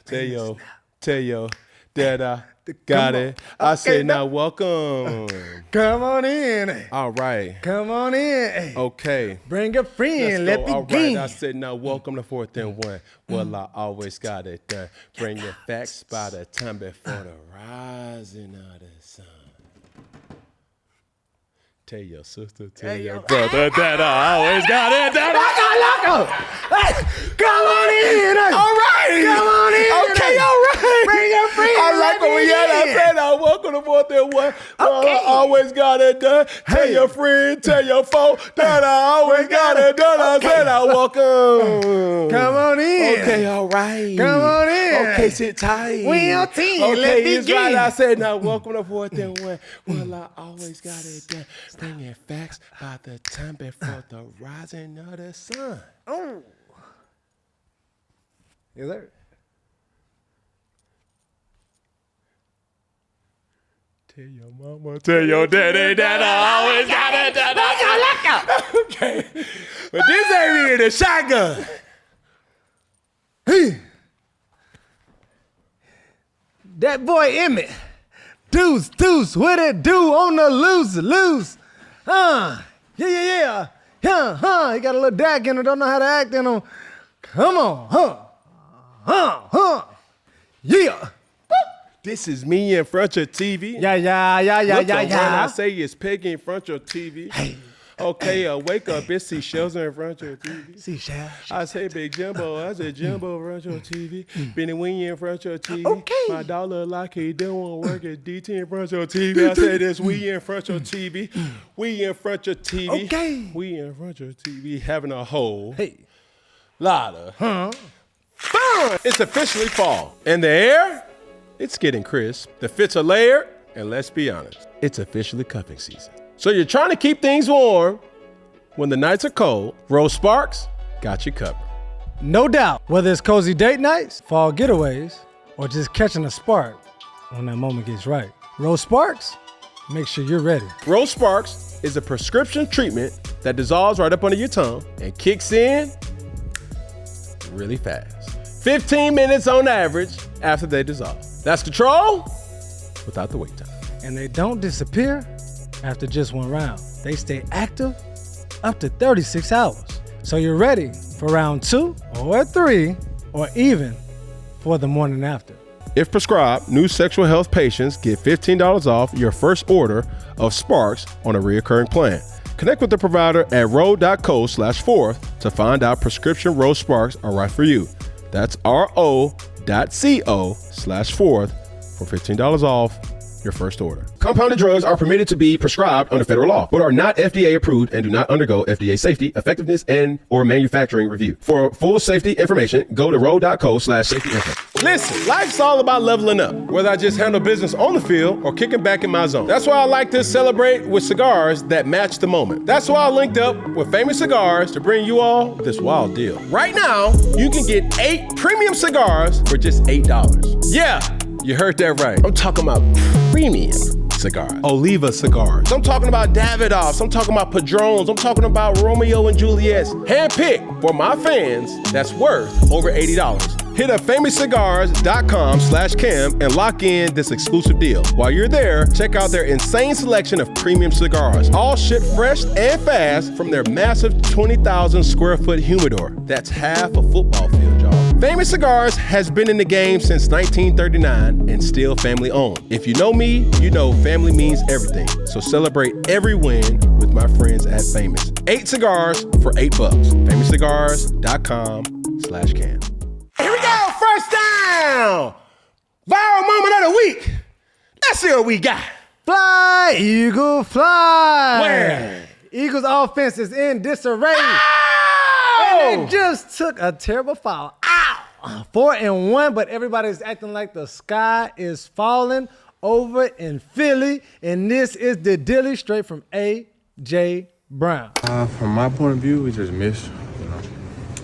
Tell yo that I got it. I say now welcome. Come on in. All right. Come on in. Okay. Bring a friend. Let me All begin. right. I said now welcome to 4th and 1. Well, I always got it done. Bring your facts by the time before the rising of the sun. Tell your sister, tell your brother that I always got it done. Hey, come on in. All right. Come on in. Okay, all right. Bring your friend. I like when we had. I said, now welcome to 4th and 1. Okay. I always got it done. Tell your friend, tell your foe that I always got it done. I said, now welcome. Come on in. Okay, all right. Come on in. Okay, sit tight. We on 10. Okay, Let me it's begin. right. I said, now welcome to 4th and 1. Well, I always got it done. Bringing facts by the time before the rising of the sun. Oh. Yes, sir. Tell your mama, tell your daddy that I always got it done. Okay, but this ain't really the shotgun. Hey. That boy Emmett. Deuce, what it do on the loose. Yeah. He got a little dack in him, don't know how to act in him. Come on, yeah. This is me in front of your TV. Yeah. When I say it's Peggy in front of your TV. Hey. Okay, wake up, it's Seashells in front of your TV. Seashells. I say Big Jimbo, I say Jimbo in front of your TV. Benny Winnie in front of your TV. Okay. My dog look like he don't want to work at DT in front of your TV. I say this, we in front of your TV. We in front of your TV. Okay. We in front of your TV having a whole Hey. lot of fun. It's officially fall. In the air, it's getting crisp. The fits are layered, and let's be honest, it's officially cuffing season. So you're trying to keep things warm when the nights are cold. Rose Sparks got you covered. No doubt, whether it's cozy date nights, fall getaways, or just catching a spark when that moment gets right. Rose Sparks, make sure you're ready. Rose Sparks is a prescription treatment that dissolves right up under your tongue and kicks in really fast. 15 minutes on average after they dissolve. That's control without the wait time. And they don't disappear after just one round. They stay active up to 36 hours. So you're ready for round 2 or 3 or even for the morning after. If prescribed, new sexual health patients get $15 off your first order of Sparks on a recurring plan. Connect with the provider at ro.co/4th to find out prescription Rose Sparks are right for you. That's ro.co/4th for $15 off your first order. Compounded drugs are permitted to be prescribed under federal law, but are not FDA approved and do not undergo FDA safety, effectiveness, and or manufacturing review. For full safety information, go to ro.co/safety-info. Listen, life's all about leveling up, whether I just handle business on the field or kicking back in my zone. That's why I like to celebrate with cigars that match the moment. That's why I linked up with Famous Cigars to bring you all this wild deal. Right now, you can get 8 premium cigars for just $8. Yeah, you heard that right. I'm talking about premium cigars. Oliva cigars. I'm talking about Davidoffs. I'm talking about Padrones. I'm talking about Romeo and Juliet's. Handpicked for my fans that's worth over $80. Hit up famouscigars.com/Cam and lock in this exclusive deal. While you're there, check out their insane selection of premium cigars. All shipped fresh and fast from their massive 20,000 square foot humidor. That's half a football field, y'all. Famous Cigars has been in the game since 1939 and still family owned. If you know me, you know family means everything. So celebrate every win with my friends at Famous. 8 cigars for $8. famouscigars.com/Cam. Here we go, first down. Viral moment of the week. Let's see what we got. Fly, Eagle, fly. Where? Eagles offense is in disarray. Oh! And they just took a terrible foul. Ow! 4-1, but everybody's acting like the sky is falling over in Philly. And this is the dilly straight from A.J. Brown. From my point of view, we just missed.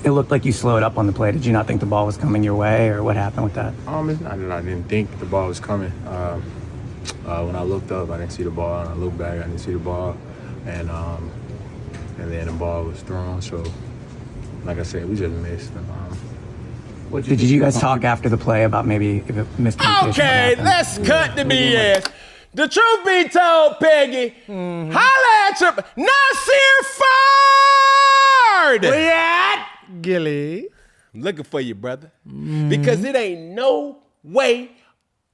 It looked like you slowed up on the play. Did you not think the ball was coming your way, or what happened with that? It's not that I didn't think the ball was coming. When I looked up, I didn't see the ball. And I looked back, I didn't see the ball. And then the ball was thrown. So, like I said, we just missed. Did you guys talk after the play about maybe if it miscommunication? Okay, let's cut the BS. The truth be told, Peggy, holla at your Nasir Fard. Where you at, Gilly? I'm looking for you, brother. Because it ain't no way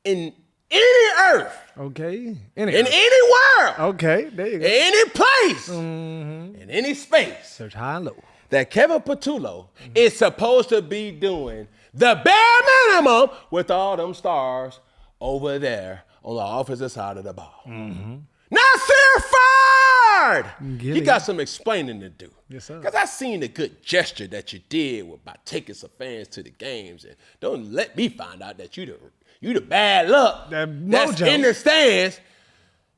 in any earth, Okay. in any world, Okay, there you go. any place, in any space, Search high and low. that Kevin Patullo is supposed to be doing the bare minimum with all them stars over there on the offensive side of the ball. Nasir Fard! Gilly. You got some explaining to do. Yes, sir. Because I seen the good gesture that you did by taking some fans to the games. And don't let me find out that you the bad luck That that's mojo. in the stands.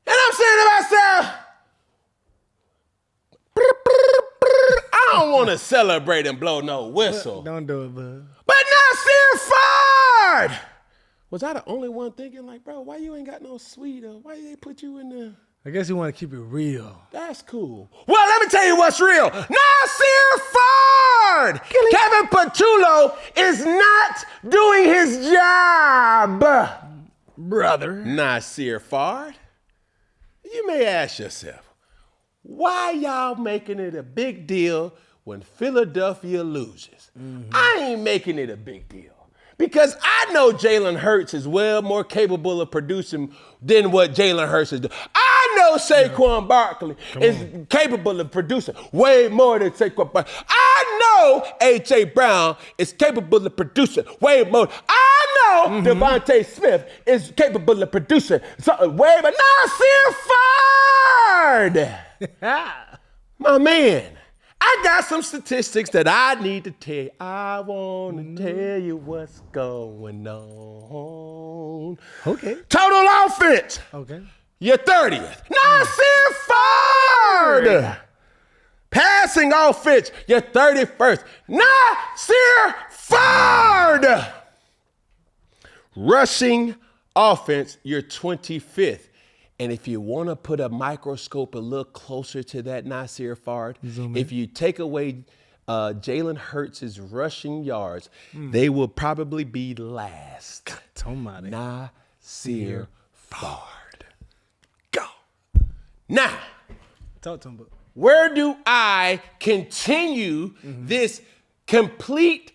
And I'm saying to myself, I don't want to celebrate and blow no whistle. Don't do it, bud. But Nasir Fard! Was I the only one thinking like, bro, why you ain't got no suite? Or why they put you in the... I guess you want to keep it real. That's cool. Well, let me tell you what's real. Nasir Fard! Kevin Patullo is not doing his job. Brother. Nasir Fard, you may ask yourself, why y'all making it a big deal when Philadelphia loses? I ain't making it a big deal. Because I know Jalen Hurts is well more capable of producing than what Jalen Hurts is doing. I know Saquon Barkley is capable of producing way more than Saquon Barkley. I know A.J. Brown is capable of producing way more. I know Devontae Smith is capable of producing way more. Nasir Fard! My man. I got some statistics that I need to tell you. I want to tell you what's going on. Okay. Total offense. Okay. You're 30th. Nasir Fard. Passing offense. You're 31st. Nasir Fard. Rushing offense. You're 25th. And if you want to put a microscope a little closer to that Nasir Fard, if you take away Jalen Hurts' rushing yards, they will probably be last. Somebody. Nasir Fard. Go. Now, Talk to him, bud. where do I continue this complete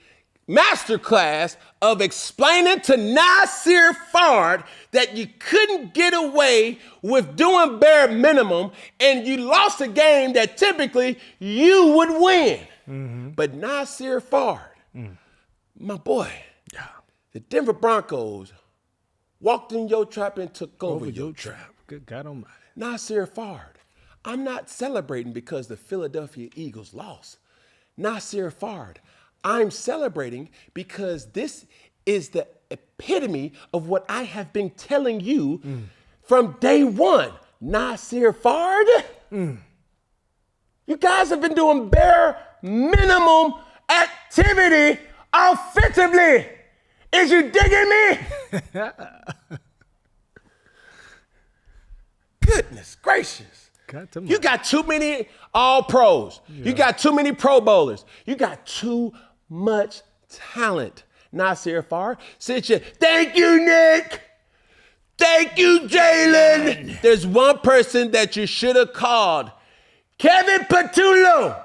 masterclass of explaining to Nasir Fard that you couldn't get away with doing bare minimum and you lost a game that typically you would win. But Nasir Fard, my boy, the Denver Broncos walked in your trap and took over your trap. Good God Almighty. Nasir Fard, I'm not celebrating because the Philadelphia Eagles lost. Nasir Fard, I'm celebrating because this is the epitome of what I have been telling you from day one. Nasir Fard, you guys have been doing bare minimum activity offensively. Is you digging me? Goodness gracious. You got too many all-pros. You got too many Pro Bowlers. You got too much talent. Nasir Fard, sit you. Thank you, Nick. Thank you, Jaylen. There's one person that you should have called. Kevin Patullo.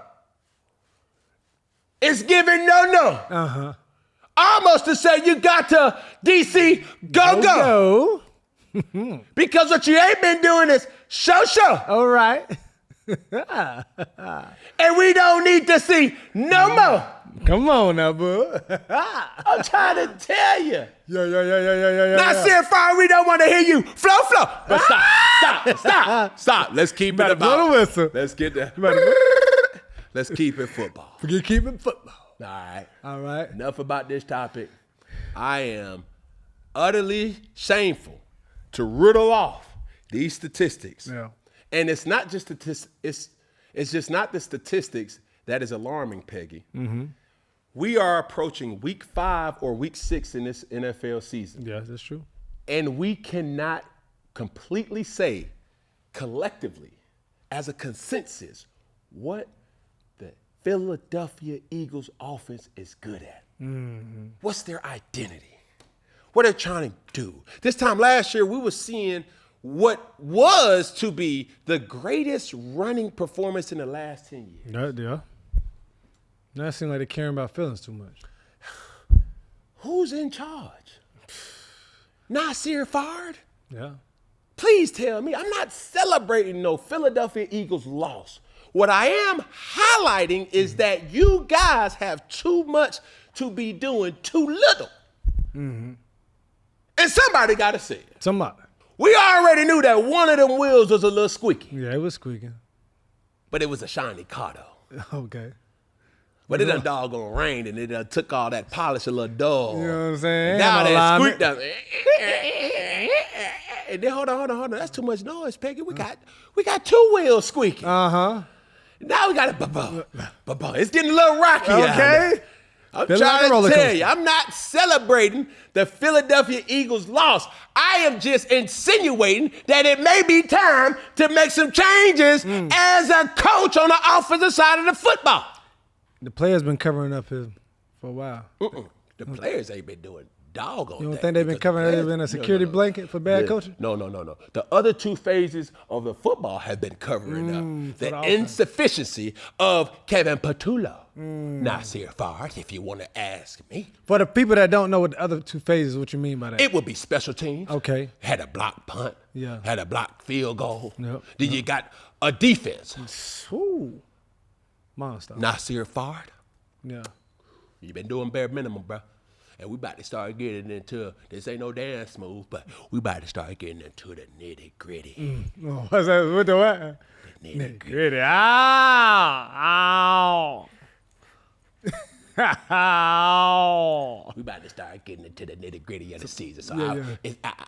It's giving no. Almost to say you got to DC go. Because what you ain't been doing is show. All right. And we don't need to see no more. Come on now, bud. I'm trying to tell you. Yeah. Nasir Fard, we don't want to hear you. Flow. But stop. Let's keep it Better blow about. the whistle. Let's get that. Let's keep it football. Forget keeping football. All right. All right. Enough about this topic. I am utterly shameful to riddle off these statistics. Yeah. And it's not just statistics. It's just not the statistics that is alarming, Peggy. We are approaching week 5 or week 6 in this NFL season. Yeah, that's true. And we cannot completely say collectively as a consensus what the Philadelphia Eagles offense is good at. What's their identity? What they're trying to do. This time last year, we were seeing what was to be the greatest running performance in the last 10 years. Yeah. Now it seems like they're caring about feelings too much. Who's in charge? Nasir Fard? Yeah. Please tell me. I'm not celebrating no Philadelphia Eagles loss. What I am highlighting is that you guys have too much to be doing too little. And somebody got to say it. Somebody. We already knew that one of them wheels was a little squeaky. Yeah, it was squeaking. But it was a shiny car, though. Okay. But it done doggone rained and it done took all that polish a little dull. You know what I'm saying? Now Ain't no that alignment. squeak down. And then hold on. That's too much noise, Peggy. We got two wheels squeaking. Uh-huh. Now we got a ba-ba. It's getting a little rocky out Okay. there. I'm Feeling like a trying roller to tell coaster. you, I'm not celebrating the Philadelphia Eagles loss. I am just insinuating that it may be time to make some changes as a coach on the offensive side of the football. The player's been covering up his for a while. The players ain't been doing doggone You don't that think they've been because covering the it? players- They've been a security blanket for bad coaching? No. The other two phases of the football have been covering up the insufficiency of Kevin Patullo. Nasir Fard, if you want to ask me. For the people that don't know what the other two phases, what you mean by that? It would be special teams. Okay. Had a block punt. Yeah. Had a block field goal. Yep. Then you got a defense. Ooh. Monster. Nasir Fard, Yeah. you been doing bare minimum, bro. And we about to start getting into, this ain't no dance move, but we about to start getting into the nitty gritty. Oh, what's that? What the what? Nitty gritty. Gritty. Ow. Ow. We about to start getting into the nitty gritty of the season. So Yeah.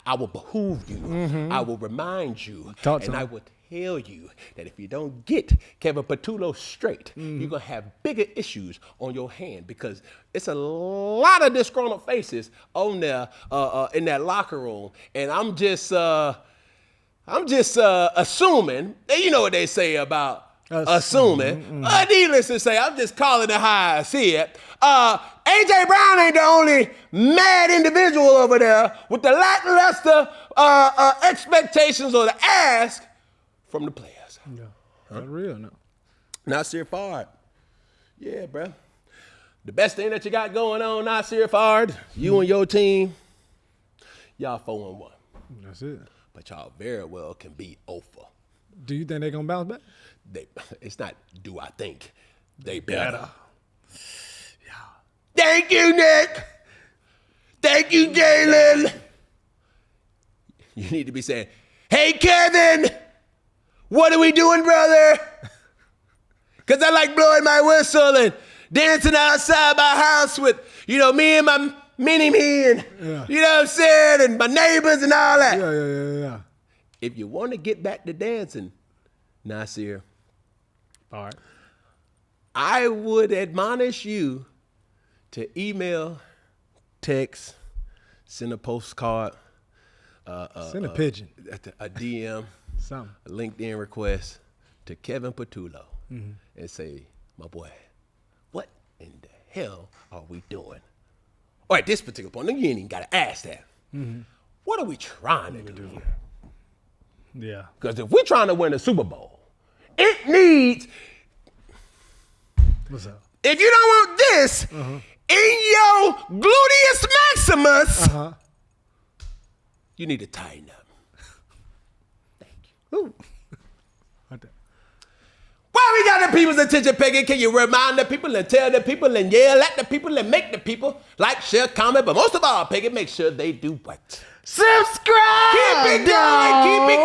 I will behoove you. I will remind you. Talk to and him. I will tell you that if you don't get Kevin Patullo straight, you're going to have bigger issues on your hand because it's a lot of disgruntled faces on there in that locker room. And I'm just assuming, and you know what they say about assuming. Needless to say, I'm just calling it how I see it. A.J. Brown ain't the only mad individual over there with the lackluster expectations or the ask from the players. Yeah. Not real, no. Nasir Fard. Yeah, bro. The best thing that you got going on, Nasir Fard, you and your team, y'all 4-1. That's it. But y'all very well can be 0-4. Do you think they're going to bounce back? It's not do I think. They better. Yeah. Thank you, Nick. Thank you, Jayden. You need to be saying, hey, Kevin, what are we doing, brother? Because I like blowing my whistle and dancing outside my house with, me and my mini-me and, you know what I'm saying, and my neighbors and all that. Yeah. If you want to get back to dancing, Nasir, All right. I would admonish you to email, text, send a postcard, Send a pigeon. a DM, Something. a LinkedIn request to Kevin Patullo and say, my boy, what in the hell are we doing? Or at this particular point, you ain't even got to ask that. What are we trying to do here? Yeah. Because if we're trying to win a Super Bowl, it needs, What's up? if you don't want this in your gluteus maximus, you need to tighten up. Ooh. Right there. Why we got the people's attention, Peggy? Can you remind the people and tell the people and yell at the people and make the people like, share, comment, but most of all, Peggy, make sure they do what? Subscribe! Keep it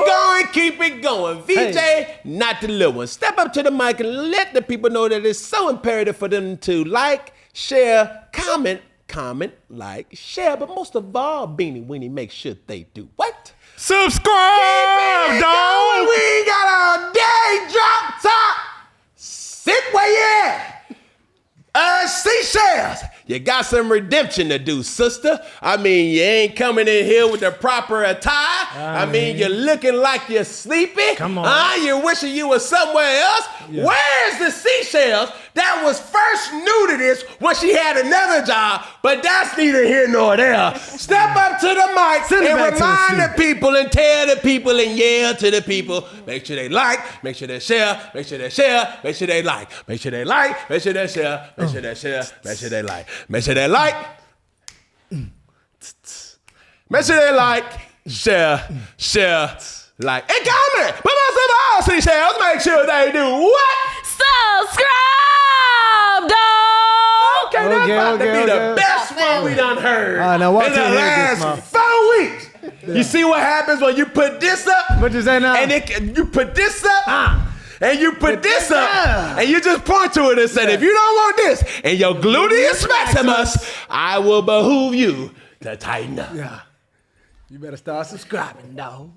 going, keep it going. VJ, not the little one. Step up to the mic and let the people know that it's so imperative for them to like, share, comment, like, share. But most of all, Beanie Weenie, make sure they do what? Subscribe, dog! We ain't got a day drop top. Sit where you at. Seashells, you got some redemption to do, sister. I mean, you ain't coming in here with the proper attire. I mean, you're looking like you're sleepy. Come on. You're wishing you were somewhere else. Yeah. Where's the seashells that was first new to this when she had another job, but that's neither here nor there. Step up to the mic and remind the people and tell the people and yell to the people. Make sure they like, make sure they share, make sure they share, make sure they like, make sure they like, make sure they share, make sure they share, make sure they like, make sure they like, make sure they like, share, like. And comment, but most of all, seashells, make sure they do what? Subscribe, dog. Okay, that's about to be the best one we done heard now watch in the it here, this last 4 weeks. You see what happens when you put this up? What you say now? And you put this up, and you put this up, and you just point to it and say, if you don't want this, and your gluteus maximus, I will behoove you to tighten up. Yeah. You better start subscribing, dog.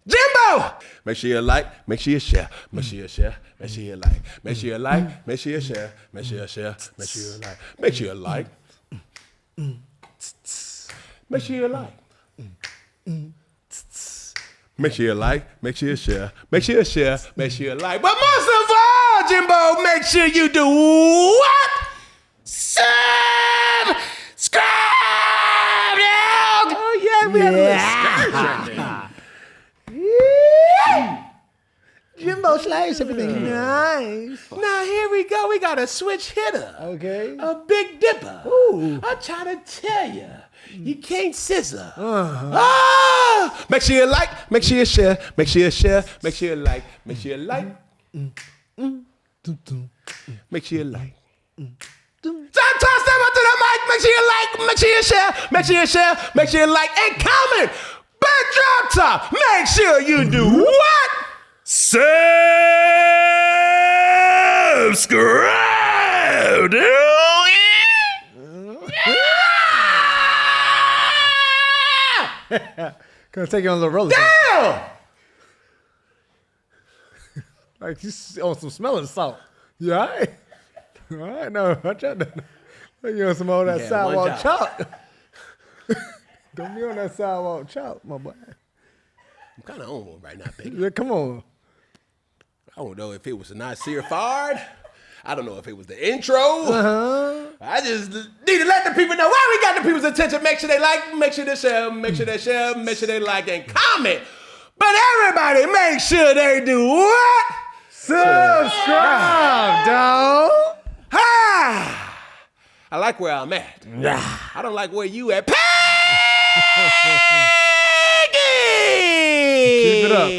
Jimbo! Make sure you like, make sure you share, make sure you share, make sure you like, make sure you like, make sure you share, make sure you share, make sure you like, make sure you like, make sure you like, make sure you like, make sure you share, make sure you share, make sure you like. But most of all, Jimbo, make sure you do what? Subscribe! Oh yeah, we had a little Jimbo slice, everything nice. Now here we go. We got a switch hitter. Okay. A big dipper. Ooh. I'm trying to tell you, you can't scissor. Ah! Make sure you like, make sure you share, make sure you share, make sure you like, make sure you like, make sure you like. Sometimes step up to the mic, make sure you like, make sure you share, make sure you share, make sure you like, and comment. But drop top, make sure you do what? Subscribe, Gonna take you on a little roller. Damn! Like you on some smelling salt. You all right? All right, no, watch out. Like you on some of that Yeah, sidewalk chalk. Don't be on that sidewalk chalk, my boy. I'm kind of on one right now, Peggy. Yeah, come on. I don't know if it was a Nasir Fard. I don't know if it was the intro. I just need to let the people know why we got the people's attention. Make sure they like, make sure they share, make sure they share, make sure they like and comment. But everybody, make sure they do what? Subscribe, dog. Ah! I like where I'm at. I don't like where you at. Peggy! Keep it up.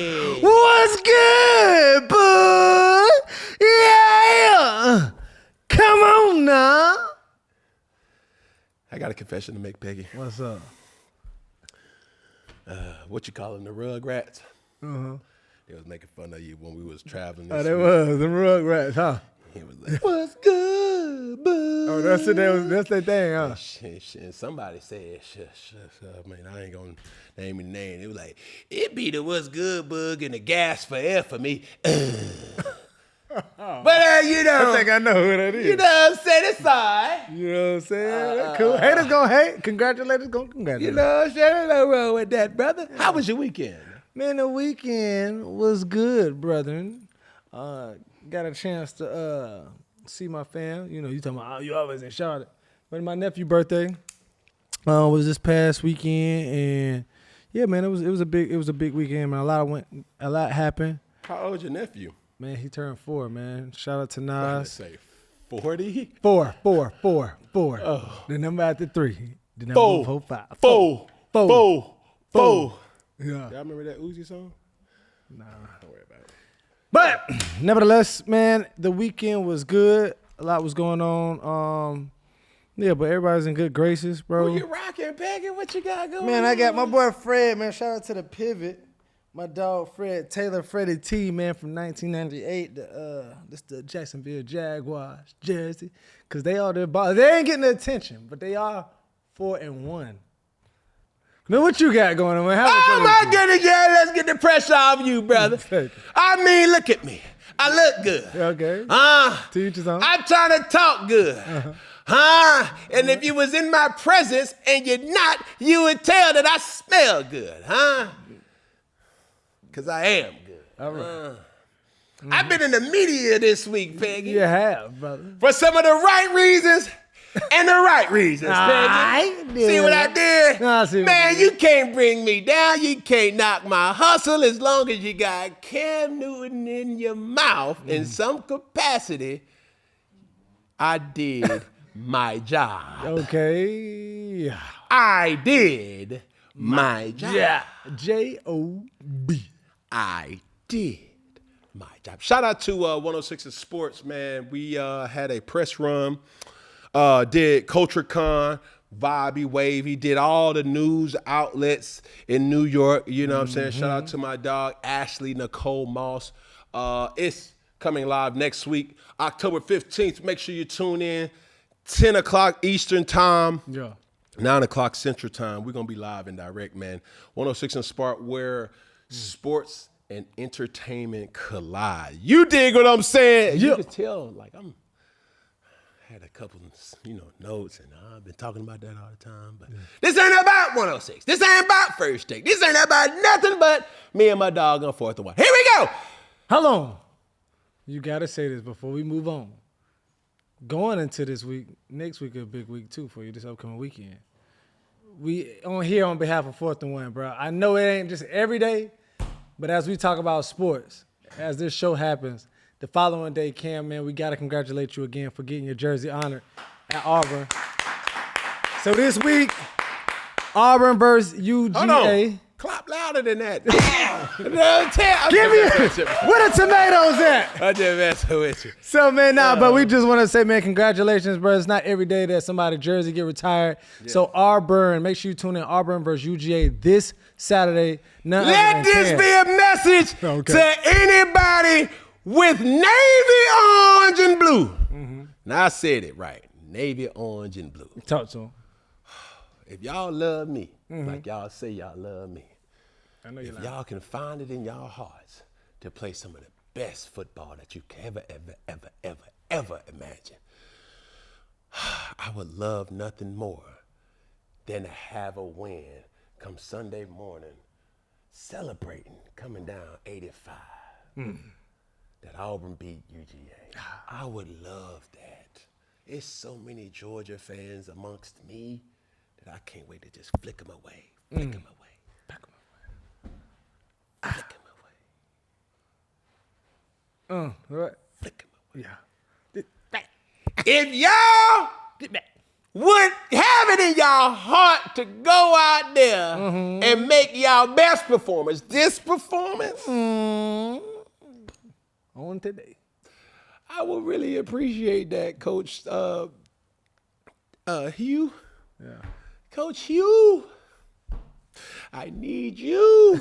What's good, bud? Yeah. Come on now. I got a confession to make, Peggy. What's up? What you calling the Rugrats? They was making fun of you when we was traveling. Oh, This they week. was them Rugrats, huh? He was like, "What's good, bud?" Oh, that's it. That's their thing, huh? And somebody said, shush, man, I ain't gonna name the name. It was like, it be the what's good bug and the gas for air for me. But you know, I think I know who that is. you know what I'm saying? It's all right. You know what I'm saying? That's cool. Haters gonna hate. Congratulations gonna congratulate. You know what I'm saying? No wrong with that, brother. How was your weekend? Man, the weekend was good, brethren. Got a chance to see my fam. You know, you talking about, oh, you always in Charlotte. But my nephew's birthday was this past weekend, and yeah, man, it was a big weekend, man. A lot happened. How old's your nephew? Man, he turned 4, man. Shout out to I Nas. say 40. 4. Oh. The number after 3. The number 4, 5. 4. Yeah. Y'all remember that Uzi song? Nah. Don't worry about it. But nevertheless, man, the weekend was good. A lot was going on. Yeah, but everybody's in good graces, bro. Who you rocking, Peggy? What you got going Man, on? I got my boy Fred, man. Shout out to the Pivot. My dog Fred Taylor, Freddie T, man, from 1998. This the Jacksonville Jaguars jersey. Cause they all their ball. They ain't getting the attention, but they are 4-1. Now what you got going on, man? Oh my goodness, yeah, let's get the pressure off you, brother. I mean, look at me. I look good. Okay. Teach his own. I'm trying to talk good. And if you was in my presence and you're not, you would tell that I smell good, huh? Because I am good. All right. I've been in the media this week, Peggy. You have, brother. For some of the right reasons and the right reasons, Peggy. I did. See what I did? No, I see what Man, you you can't bring me down. You can't knock my hustle as long as you got Cam Newton in your mouth in some capacity. I did my job. Okay. I did my job. Yeah. J-O-B. I did my job. Shout out to 106 in Sports, man. We had a press run, did CultureCon, Vibey Wavy, did all the news outlets in New York. You know what I'm saying? Shout out to my dog, Ashley Nicole Moss. It's coming live next week, October 15th. Make sure you tune in, 10 o'clock Eastern time. Yeah. 9 o'clock Central Time. We're going to be live and direct, man. 106 in Spark, where sports and entertainment collide. You dig what I'm saying? You can tell, like, had a couple, notes, and I've been talking about that all the time. But this ain't about 106. This ain't about First Take. This ain't about nothing but me and my dog on 4th and 1. Here we go. Hold on. You got to say this before we move on. Going into this week, next week is a big week, too, for you, this upcoming weekend. We on here on behalf of 4th and 1, bro. I know it ain't just every day, but as we talk about sports, as this show happens, the following day, Cam, man, we got to congratulate you again for getting your jersey honored at Auburn. So this week, Auburn versus UGA. Hold on. Clap louder than that. Give me where the tomatoes at? I just messing with you. So, man, but we just want to say, man, congratulations, bro. It's not every day that somebody's jersey get retired. Yeah. So, Auburn, make sure you tune in Auburn versus UGA this Saturday. Let this be a message to anybody with navy, orange, and blue. Mm-hmm. Now, I said it right. Navy, orange, and blue. Talk to them. If y'all love me, like y'all say y'all love me, I know if y'all can find it in y'all hearts to play some of the best football that you can ever imagine, I would love nothing more than to have a win come Sunday morning, celebrating, coming down 85, that Auburn beat UGA. I would love that. It's so many Georgia fans amongst me that I can't wait to just flick them away. Flick them away. Flick them away. Right. Flick them away. Yeah. If y'all would have it in y'all heart to go out there and make y'all best performance, this performance, on today, I would really appreciate that, Coach Hugh. Yeah. Coach Hugh, I need you.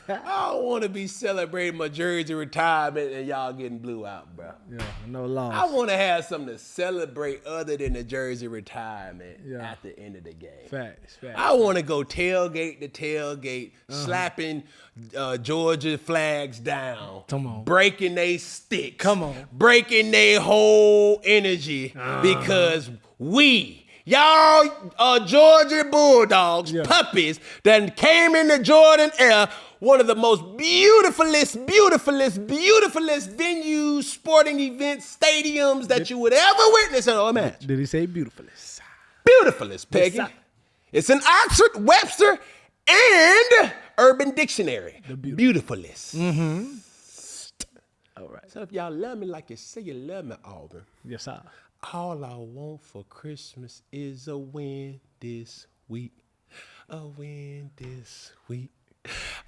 I don't want to be celebrating my jersey retirement and y'all getting blew out, bro. Yeah, no loss. I want to have something to celebrate other than the jersey retirement at the end of the game. Facts. I want to go tailgate to tailgate, slapping Georgia flags down. Come on. Breaking they sticks. Come on. Breaking their whole energy because y'all Georgia Bulldogs, puppies, that came into Jordan Air, one of the most beautifulest venues, sporting events, stadiums that you would ever witness in a match. Did he say beautifulest? Beautifulest, Peggy. It's an Oxford, Webster, and Urban Dictionary. The beautifulest. All right. So if y'all love me like you say you love me, Auburn. Yes, sir. All I want for Christmas is a win this week. A win this week.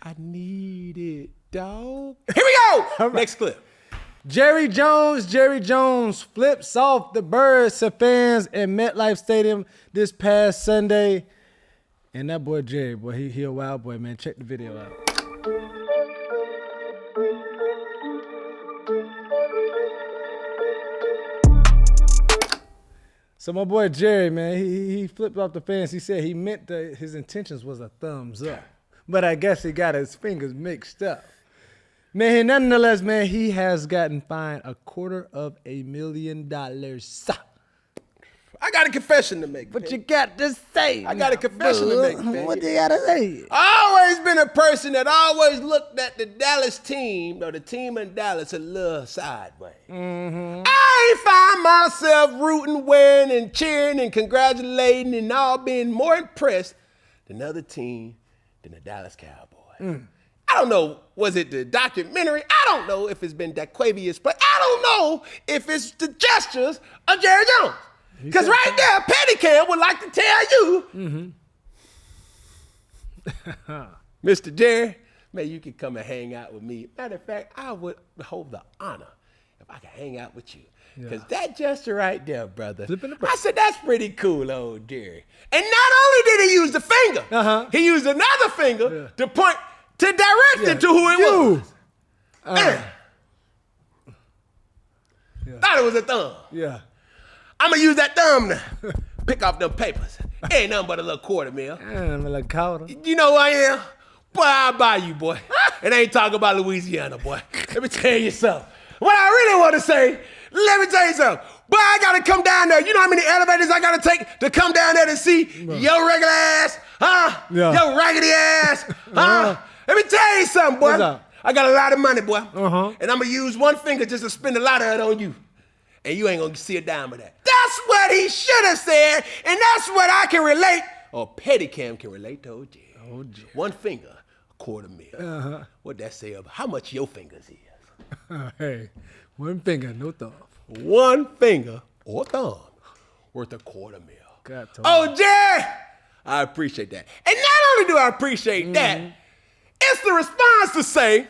I need it, dog. Here we go. Right. Next clip. Jerry Jones flips off the birds to fans at MetLife Stadium this past Sunday. And that boy Jerry, boy, he a wild boy, man. Check the video out. So my boy Jerry, man, he flipped off the fans. He said he meant that his intentions was a thumbs up. But I guess he got his fingers mixed up. Man, nonetheless, man, he has gotten fined $250,000. I got a confession to make. What you got to say? I got a confession to make, Peggy. What you got to say? I always been a person that always looked at the Dallas team, or the team in Dallas, a little sideways. I ain't find myself rooting, wearing, and cheering, and congratulating, and all being more impressed than another team than the Dallas Cowboys. I don't know, was it the documentary? I don't know if it's been DeQuavius play. I don't know if it's the gestures of Jerry Jones. Because right there, Pettycam would like to tell you, Mr. Jerry, man, you could come and hang out with me. Matter of fact, I would hold the honor if I could hang out with you. Because that gesture right there, brother, I said, that's pretty cool, old Jerry. And not only did he use the finger, he used another finger to point to direct it to who it was. Thought it was a thumb. Yeah. I'm going to use that thumb to pick off them papers. Ain't nothing but a little $250,000. I'm a little colder. You know who I am? Boy, I'll buy you, boy. And I ain't talking about Louisiana, boy. Let me tell you something. What I really want to say, let me tell you something. Boy, I got to come down there. You know how many elevators I got to take to come down there to see your regular ass? Huh? Yeah. Your raggedy ass? Huh? Let me tell you something, boy. What's up? I got a lot of money, boy. And I'm going to use one finger just to spend a lot of it on you. And you ain't going to see a dime of that. That's what he should have said, and that's what I can relate, or Pettycam can relate to OG. One finger, $250,000. What'd that say about how much your fingers is? Hey, one finger, no thumb. One finger or thumb worth $250,000. God told me. Oh, Jerry, I appreciate that. And not only do I appreciate that, it's the response to say,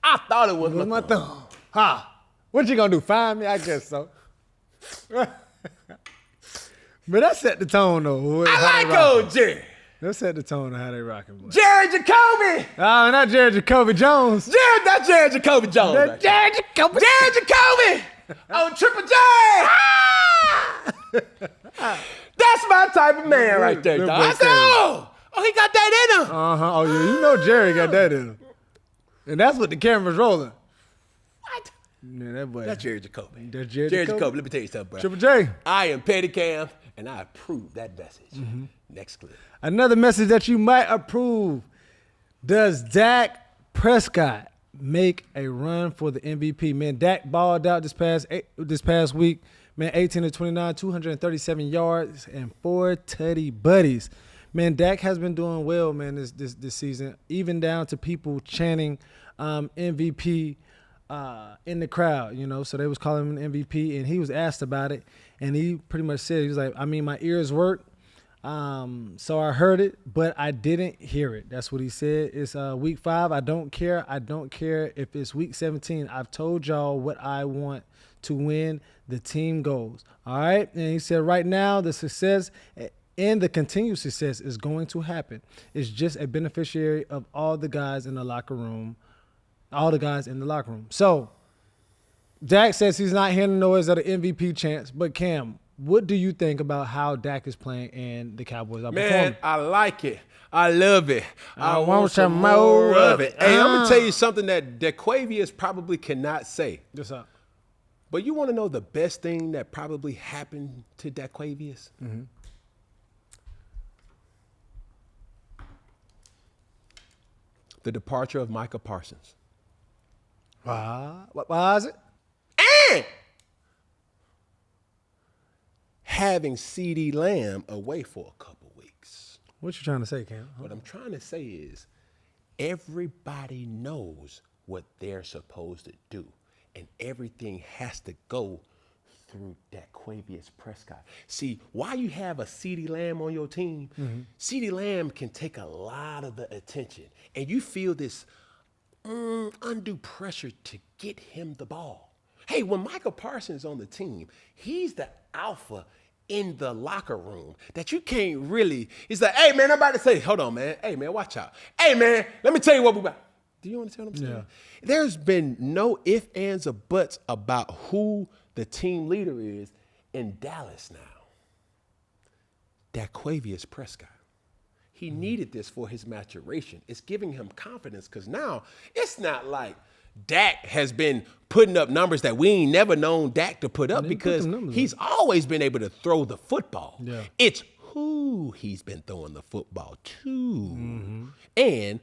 I thought it was my thumb. Ha! What you gonna do? Find me? I guess so. But that set the tone though. I like old Jerry. That set the tone of how they rocking, boy. Jerry Jacoby. Oh, not Jerry Jacoby Jones. That's Jerry Jacoby Jones. That Jerry Jacoby. Jerry Jacoby. Oh, Triple J. That's my type of man right there, dog. I said, oh, he got that in him. Oh yeah, you know Jerry got that in him. And that's what the camera's rolling. What? Yeah, that boy. That's Jerry Jacoby. That's Jerry Jacoby. Let me tell you something, bro. Triple J. I am Pettycam, and I approve that message. Next clip. Another message that you might approve. Does Dak Prescott make a run for the MVP? Man, Dak balled out this past week. Man, 18 to 29, 237 yards, and 4 tutty buddies. Man, Dak has been doing well, man, this season, even down to people chanting MVP in the crowd, you know. So they was calling him an MVP, and he was asked about it, and he pretty much said, he was like, I mean, my ears work, so I heard it, but I didn't hear it. That's what he said. It's week 5. I don't care. I don't care if it's week 17. I've told y'all what I want to win. The team goes. All right? And he said right now the success and the continued success is going to happen. It's just a beneficiary of all the guys in the locker room. So Dak says he's not hearing the noise of the MVP chance. But Cam, what do you think about how Dak is playing and the Cowboys are performing? Man, I like it. I love it. I want some more of it. Hey, I'm going to tell you something that DeQuavius probably cannot say. What's up? But you want to know the best thing that probably happened to DeQuavius? The departure of Micah Parsons. Why is it? And having CeeDee Lamb away for a couple weeks. What you trying to say, Cam? What I'm trying to say is everybody knows what they're supposed to do. And everything has to go through DeQuavius Prescott. See, why you have a CeeDee Lamb on your team, CeeDee Lamb can take a lot of the attention. And you feel this undue pressure to get him the ball. Hey, when Micah Parsons is on the team, he's the alpha in the locker room that you can't really, he's like, hey, man, I'm about to say, hold on, man. Hey, man, watch out. Hey, man, let me tell you what we about. Do you understand what I'm saying? Yeah. There's been no ifs, ands, or buts about who the team leader is in Dallas now. DeQuavius Prescott. He needed this for his maturation. It's giving him confidence because now it's not like Dak has been putting up numbers that we ain't never known Dak to put up because he's always been able to throw the football. Yeah. It's who he's been throwing the football to. And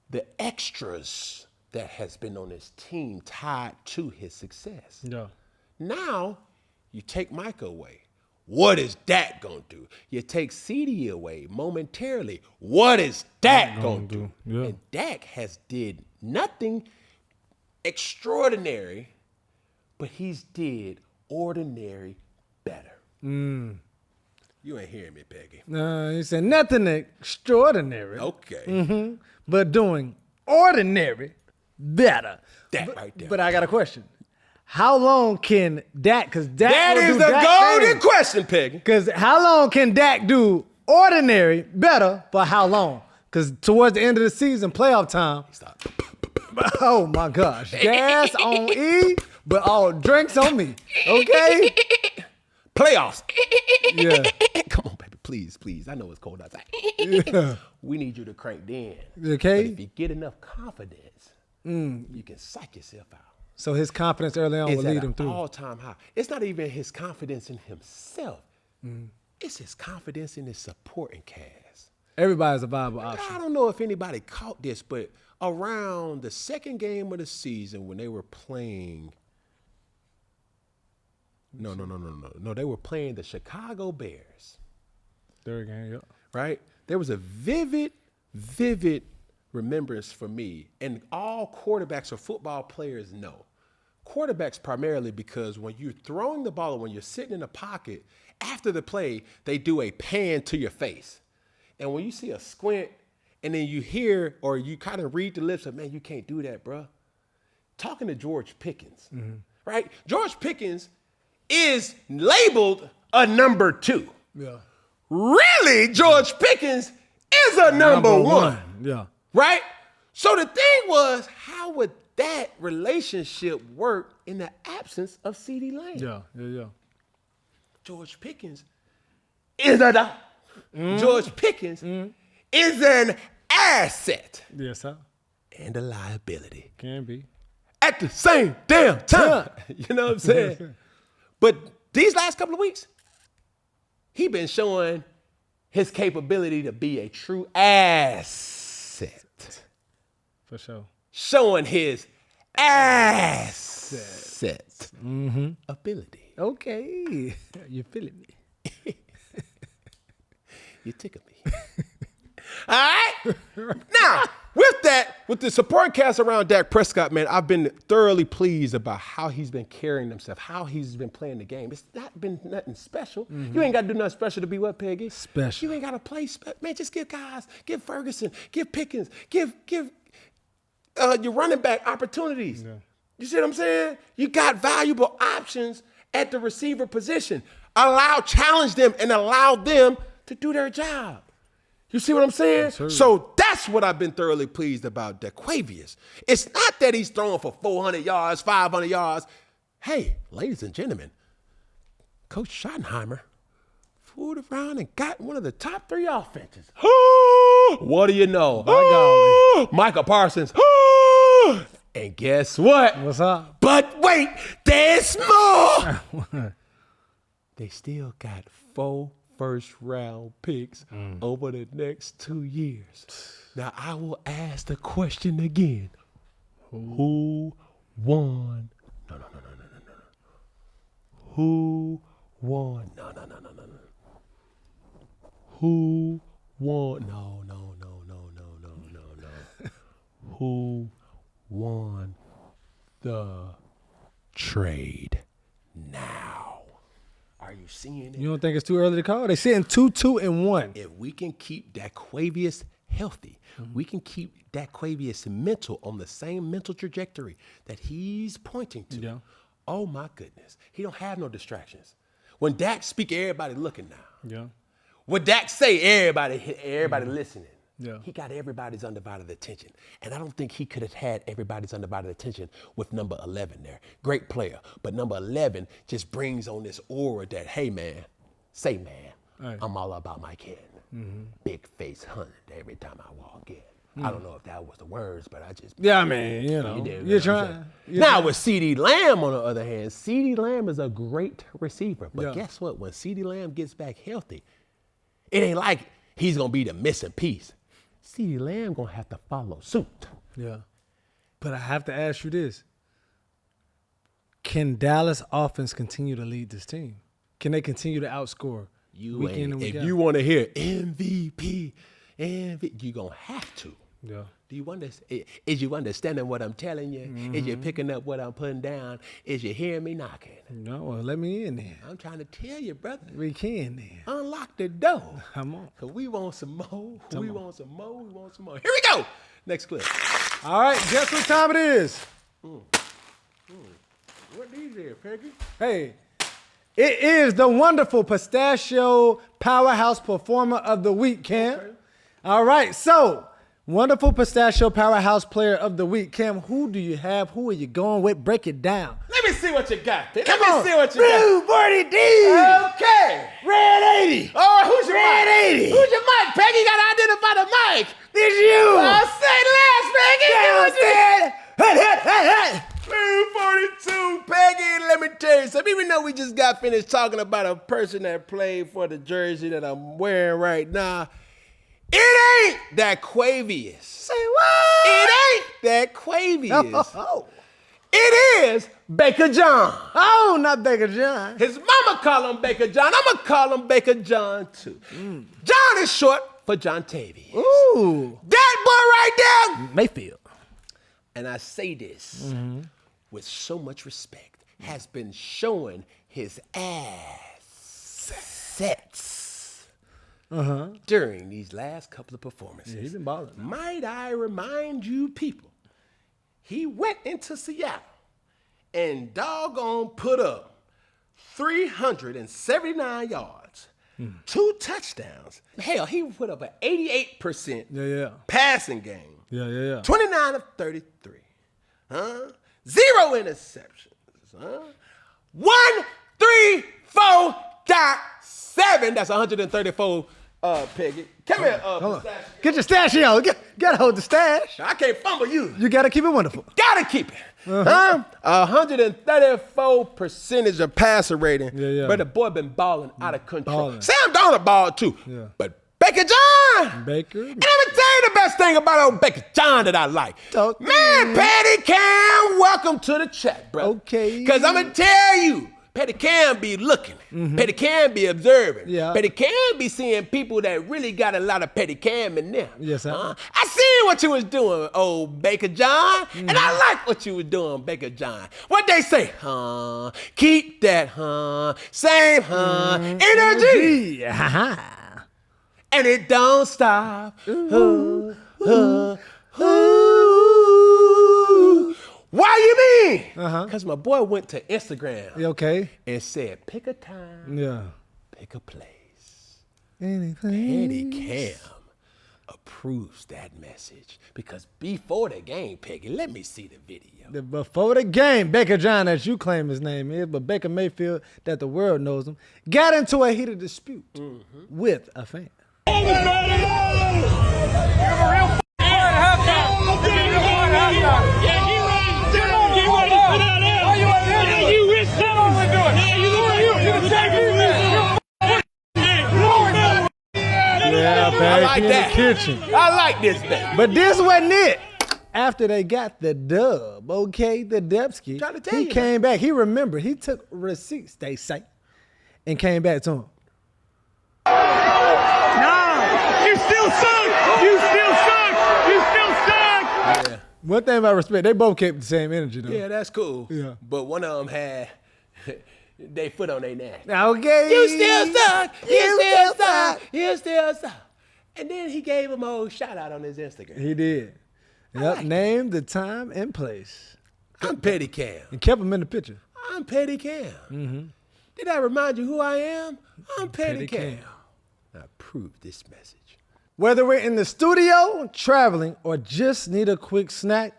the extras that has been on his team tied to his success. Yeah. Now, you take Micah away. What is Dak going to do? You take CD away momentarily. What is Dak going to do? Yeah. And Dak has did nothing extraordinary, but he's did ordinary better. You ain't hearing me, Peggy. No, he said nothing extraordinary. Okay. But doing ordinary better. That right there. But I got a question. How long can Dak, because Dak That will is do the Dak golden things. question, Peggy. Because how long can Dak do ordinary better for how long? Because towards the end of the season, playoff time. Stop. Oh my gosh. Gas on E, but all drinks on me. Okay? Playoffs. Yeah. Come on, baby. Please. I know it's cold outside. Yeah. We need you to crank in. Okay. But if you get enough confidence, you can psych yourself out. So his confidence early on will It's lead at him an through. all-time high. It's not even his confidence in himself. It's his confidence in his supporting cast. Everybody's a viable option. I don't know if anybody caught this, but around the second game of the season when they were playing No, they were playing the Chicago Bears. Third game, yep. Right? There was a vivid remembrance for me, and all quarterbacks or football players know. Quarterbacks primarily because when you're throwing the ball or when you're sitting in a pocket, after the play, they do a pan to your face. And when you see a squint and then you hear or you kind of read the lips of, man, you can't do that, bro. Talking to George Pickens, right? George Pickens is labeled a number 2. Yeah. Really, George Pickens is a number one. Yeah. Right? So the thing was, how would that relationship work in the absence of CeeDee Lamb? Yeah. George Pickens is a dog. George Pickens is an asset Yes, sir. and a liability Can be. at the same damn time. You know what I'm saying? But these last couple of weeks, he been showing his capability to be a true asset. For sure. Showing his asset ability. Okay. You feeling me? You tickle me. All right? Now, with the support cast around Dak Prescott, man, I've been thoroughly pleased about how he's been carrying himself, how he's been playing the game. It's not been nothing special. You ain't got to do nothing special to be what, Peggy? Special. You ain't got to play special. Man, just give guys, give Ferguson, give Pickens, give your running back opportunities. Yeah. You see what I'm saying? You got valuable options at the receiver position. Challenge them and allow them to do their job. You see what I'm saying? Yes, so that's what I've been thoroughly pleased about Daquavius. It's not that he's throwing for 400 yards, 500 yards. Hey, ladies and gentlemen, Coach Schottenheimer fooled around and got one of the top 3 offenses. What do you know? By golly. Micah Parsons. And guess what? What's up? But wait, there's more. They still got 4 first-round picks over the next 2 years. Now, I will ask the question again. Who won? No. Who won? No. Who won? No. Who won the trade now? Are you seeing it? You don't think it's too early to call? They sitting 2-2-1. If we can keep Daquavius healthy, we can keep Daquavius mental on the same mental trajectory that he's pointing to. Yeah. Oh my goodness. He don't have no distractions. When Dak speak, everybody looking now. Yeah. What Dak say, everybody listening. Yeah. He got everybody's undivided attention. And I don't think he could have had everybody's undivided attention with number 11 there. Great player. But number 11 just brings on this aura that, hey, man, Hey. I'm all about my kid. Big face 100 every time I walk in. I don't know if that was the words, but I just. Yeah, I mean, you know, you're trying. Now with CeeDee Lamb, on the other hand, CeeDee Lamb is a great receiver. But guess what? When CeeDee Lamb gets back healthy, it ain't like he's going to be the missing piece. CeeDee Lamb going to have to follow suit. Yeah. But I have to ask you this. Can Dallas offense continue to lead this team? Can they continue to outscore week in and week out? If you want to hear MVP, you're going to have to. Yeah. Do you understand? Is you understanding what I'm telling you? Is you picking up what I'm putting down? Is you hearing me knocking? No, well, let me in then. I'm trying to tell you, brother. We can then. Unlock the door. Come on. Because we want some more. We want some more. Here we go. Next clip. All right, guess what time it is? What these here, Peggy? Hey, it is the wonderful Pistachio Powerhouse Performer of the Week, Cam. Okay. All right, so wonderful Pistachio Powerhouse Player of the Week. Cam, who do you have? Who are you going with? Break it down. Let me see what you got, Peggy. Come Let on. me see what you Blue got. 40D. Okay. Red 80. All right, who's your Red mic? 80. Who's your mic, Peggy? You got to identify the mic. It's you. Say last, Peggy. Downstairs. Hey. Blue 42, Peggy, let me tell you something. Even though we just got finished talking about a person that played for the jersey that I'm wearing right now, it ain't that Quavious. Say what? It ain't that Quavious. Oh. It is Baker John. Oh, not Baker John. His mama call him Baker John. I'm going to call him Baker John, too. John is short for John Tavius. Ooh. That boy right there. Mayfield. And I say this with so much respect, has been showing his assets during these last couple of performances. Yeah, he's been balling. Might I remind you people, he went into Seattle and doggone put up 379 yards, 2 touchdowns. Hell, he put up an 88% passing game. Yeah. 29 of 33. 0 interceptions. 134.7. That's 134, Peggy. Come here, Pistachio. Get your stachio. Gotta hold the stash. I can't fumble you. You gotta keep it wonderful. Gotta keep it. 134% of passer rating. Yeah. But the boy been balling out of control. Balling. Sam Donald balled too. Yeah. But Baker John. Baker. And let me tell you the best thing about old Baker John that I like. Man, Patty Cam, welcome to the chat, bro. Okay. Because I'm going to tell you, Patty Cam be looking. Patty Cam be observing. Yeah. Patty Cam be seeing people that really got a lot of Patty Cam in them. Yes, sir. I seen what you was doing, old Baker John, and I like what you was doing, Baker John. What they say? Keep that, same, energy. And it don't stop. Why you mean? Because my boy went to Instagram Okay. and said, pick a time, Yeah. pick a place. Anything. Patty Cam approves that message. Because before the game, Peggy, let me see the video. Before the game, Baker John, as you claim his name is, but Baker Mayfield, that the world knows him, got into a heated dispute with a fan. Yeah, back I like in that. the kitchen. I like this thing. But this wasn't it. After they got the dub, okay, the Dubsky, Trying to tell he you, came back. He remembered. He took receipts, they say, and came back to him. You still suck! You still suck! You still suck! Yeah. One thing about respect, they both kept the same energy, though. Yeah, that's cool. Yeah. But one of them had their foot on their neck. Okay. You still suck. You still suck. You still suck. And then he gave him a old shout out on his Instagram. He did. Yep, like named the time and place. I'm Patty Cam. And kept him in the picture. I'm Patty Cam. Did I remind you who I am? I'm Patty Cam. Now prove this message. Whether we're in the studio, traveling, or just need a quick snack,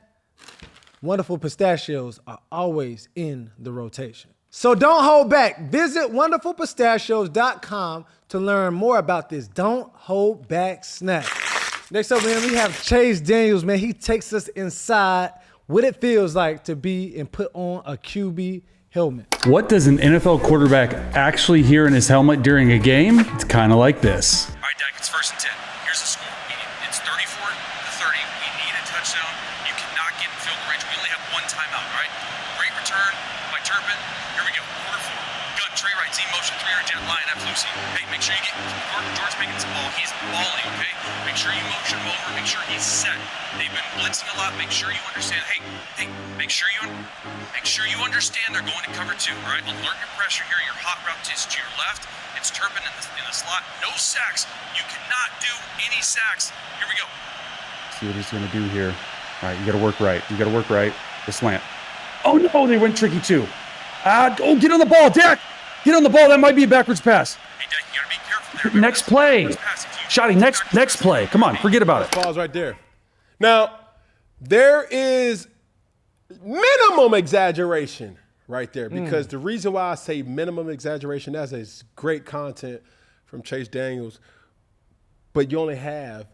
Wonderful Pistachios are always in the rotation. So don't hold back. Visit wonderfulpistachios.com to learn more about this don't hold back snack. Next up, man, we have Chase Daniels, man. He takes us inside what it feels like to be and put on a QB helmet. What does an NFL quarterback actually hear in his helmet during a game? It's kind of like this. All right, Dak, it's 1st and 10. Here's the score. It's 34-30. We need a touchdown. You cannot get in field goal range. We only have one timeout, right? Great return by Turpin. Here we go. Quarter 4. Gun, Trey Wright, Z motion, 300 jet line, F Lucy. Hey, make sure you get George Pickens the ball. He's balling, okay? Make sure you motion him over. Make sure he's set. They've been blitzing a lot. Make sure you understand. Hey, make sure you understand they're going to cover 2, all right? Alert your pressure here. Your hot route is to your left. It's Turpin in the slot. No sacks. You cannot do any sacks. Here we go. See what he's going to do here. All right, you got to work right. The slant. Oh, no, they went tricky too. Get on the ball, Dak. Get on the ball. That might be a backwards pass. Hey, Dak, you got to be careful there. Next play. Shotty, next play. Come on, forget about it. Pause right there. Now, there is minimum exaggeration right there because the reason why I say minimum exaggeration, that's is great content from Chase Daniels, but you only have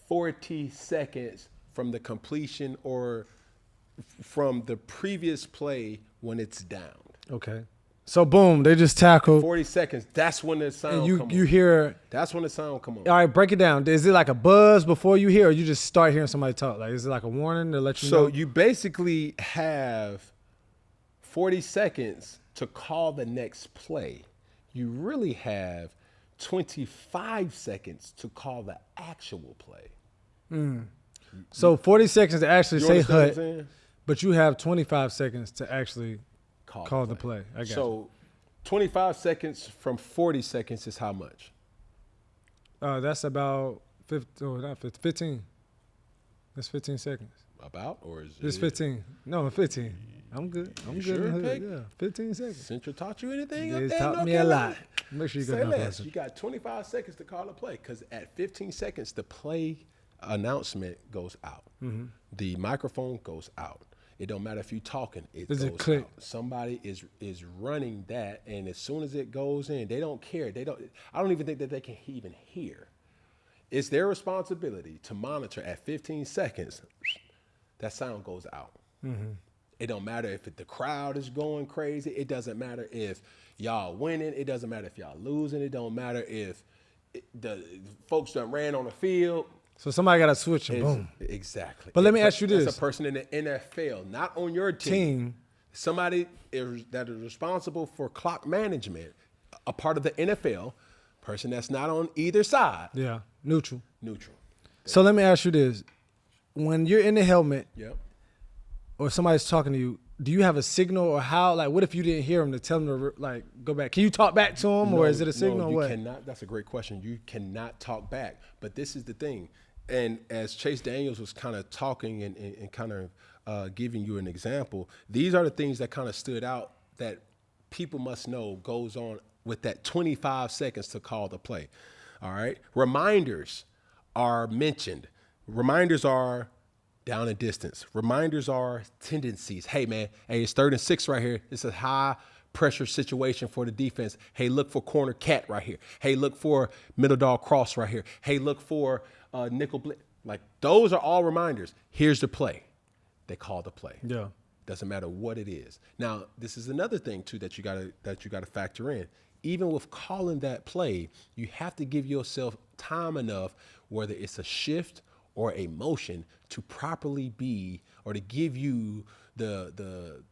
40 seconds from the completion or from the previous play when it's down. Okay. So, boom, they just tackled. 40 seconds, that's when the sound And come on. you hear. That's when the sound come on. All right, break it down. Is it like a buzz before you hear, or you just start hearing somebody talk? Like, is it like a warning to let you know? So you basically have 40 seconds to call the next play. You really have 25 seconds to call the actual play. So 40 seconds to actually You say understand what I'm hut, saying? but you have 25 seconds to actually call the play. I got you. So 25 seconds from 40 seconds is how much? That's about 15. That's 15 seconds. About? Or is It's 15. No, 15. I'm good. I'm good. sure, in the hood. Peg? Yeah, 15 seconds. Central taught you anything? up It's there in taught North me a Carolina? lot. Make sure you Say got enough less. lessons. You got 25 seconds to call a play because at 15 seconds, the play announcement goes out. The microphone goes out. It don't matter if you're talking. Does it goes click? out. Somebody is running that, and as soon as it goes in, they don't care. I don't even think that they can even hear. It's their responsibility to monitor at 15 seconds. That sound goes out. It don't matter if the crowd is going crazy. It doesn't matter if y'all winning. It doesn't matter if y'all losing. It don't matter if the folks done ran on the field. So somebody got to switch and boom. Exactly. But let me ask you this. That's a person in the NFL, not on your team. Somebody that is responsible for clock management, a part of the NFL, person that's not on either side. Yeah, neutral. Neutral. So let me ask you this. When you're in the helmet Yep. or somebody's talking to you, do you have a signal or how? Like, what if you didn't hear them to tell them to, like, go back? Can you talk back to them or is it a signal or you what? cannot. That's a great question. You cannot talk back. But this is the thing. And as Chase Daniels was kind of talking and kind of giving you an example, these are the things that kind of stood out that people must know goes on with that 25 seconds to call the play. All right? Reminders are mentioned. Reminders are down and distance. Reminders are tendencies. Hey, man, it's 3rd and 6 right here. It's a high pressure situation for the defense. Hey, look for corner cat right here. Hey, look for middle dog cross right here. Hey, look for nickel blitz. Like, those are all reminders. Here's the play. They call the play. Yeah. Doesn't matter what it is. Now, this is another thing too that you gotta factor in. Even with calling that play, you have to give yourself time enough, whether it's a shift or a motion, to properly be or to give you the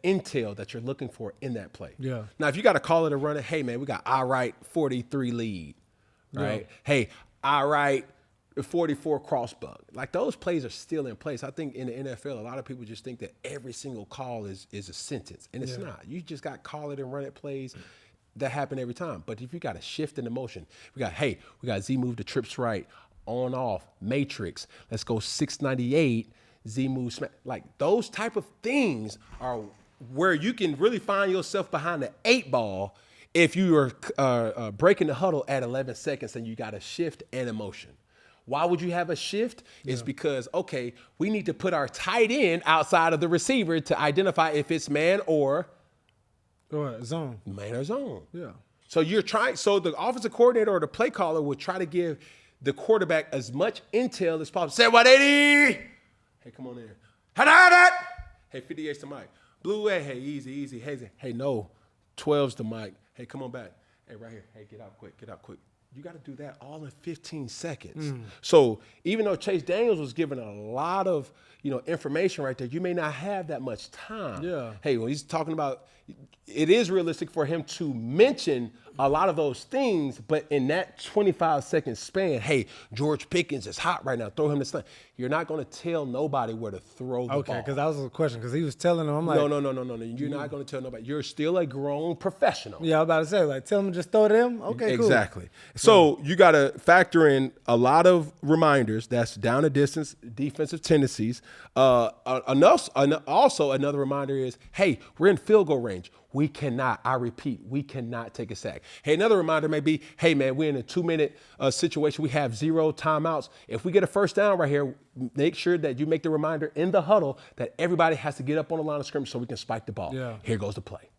intel that you're looking for in that play. Yeah. Now, if you got to call it a runner, hey man, we got I right 43 lead, right? Yeah. Hey, I right 44 cross bug. Like, those plays are still in place. I think in the NFL, a lot of people just think that every single call is a sentence, and it's not. You just got call it and run it plays that happen every time. But if you got a shift in the motion, we got Z move to trips right, on off, matrix. Let's go 698, Z move smack. Like, those type of things are where you can really find yourself behind the 8 ball if you are breaking the huddle at 11 seconds and you got a shift and a motion. Why would you have a shift? It's because, okay, we need to put our tight end outside of the receiver to identify if it's man or zone. Man or zone. Yeah. So the offensive coordinator or the play caller will try to give the quarterback as much intel as possible. Say 180. Hey, come on in. Hey, 58's the mic. Blue, hey, easy. Hey, no, 12's the mic. Hey, come on back. Hey, right here. Hey, get out quick. You got to do that all in 15 seconds. So even though Chase Daniels was given a lot of, information right there, you may not have that much time. Yeah. Hey, when he's talking about, it is realistic for him to mention a lot of those things, but in that 25-second span, hey, George Pickens is hot right now. Throw him the slant. You're not going to tell nobody where to throw the ball. Okay, because that was a question. Because he was telling them, I'm like, no. You're not going to tell nobody. You're still a grown professional. Yeah, I was about to say, like, tell them just throw to them. Okay, cool. Exactly. So you got to factor in a lot of reminders. That's down and distance, defensive tendencies. Also, another reminder is, hey, we're in field goal range. We cannot, I repeat, we cannot take a sack. Hey, another reminder may be, hey, man, we're in a 2-minute situation. We have 0 timeouts. If we get a first down right here, make sure that you make the reminder in the huddle that everybody has to get up on the line of scrimmage so we can spike the ball. Yeah. Here goes the play.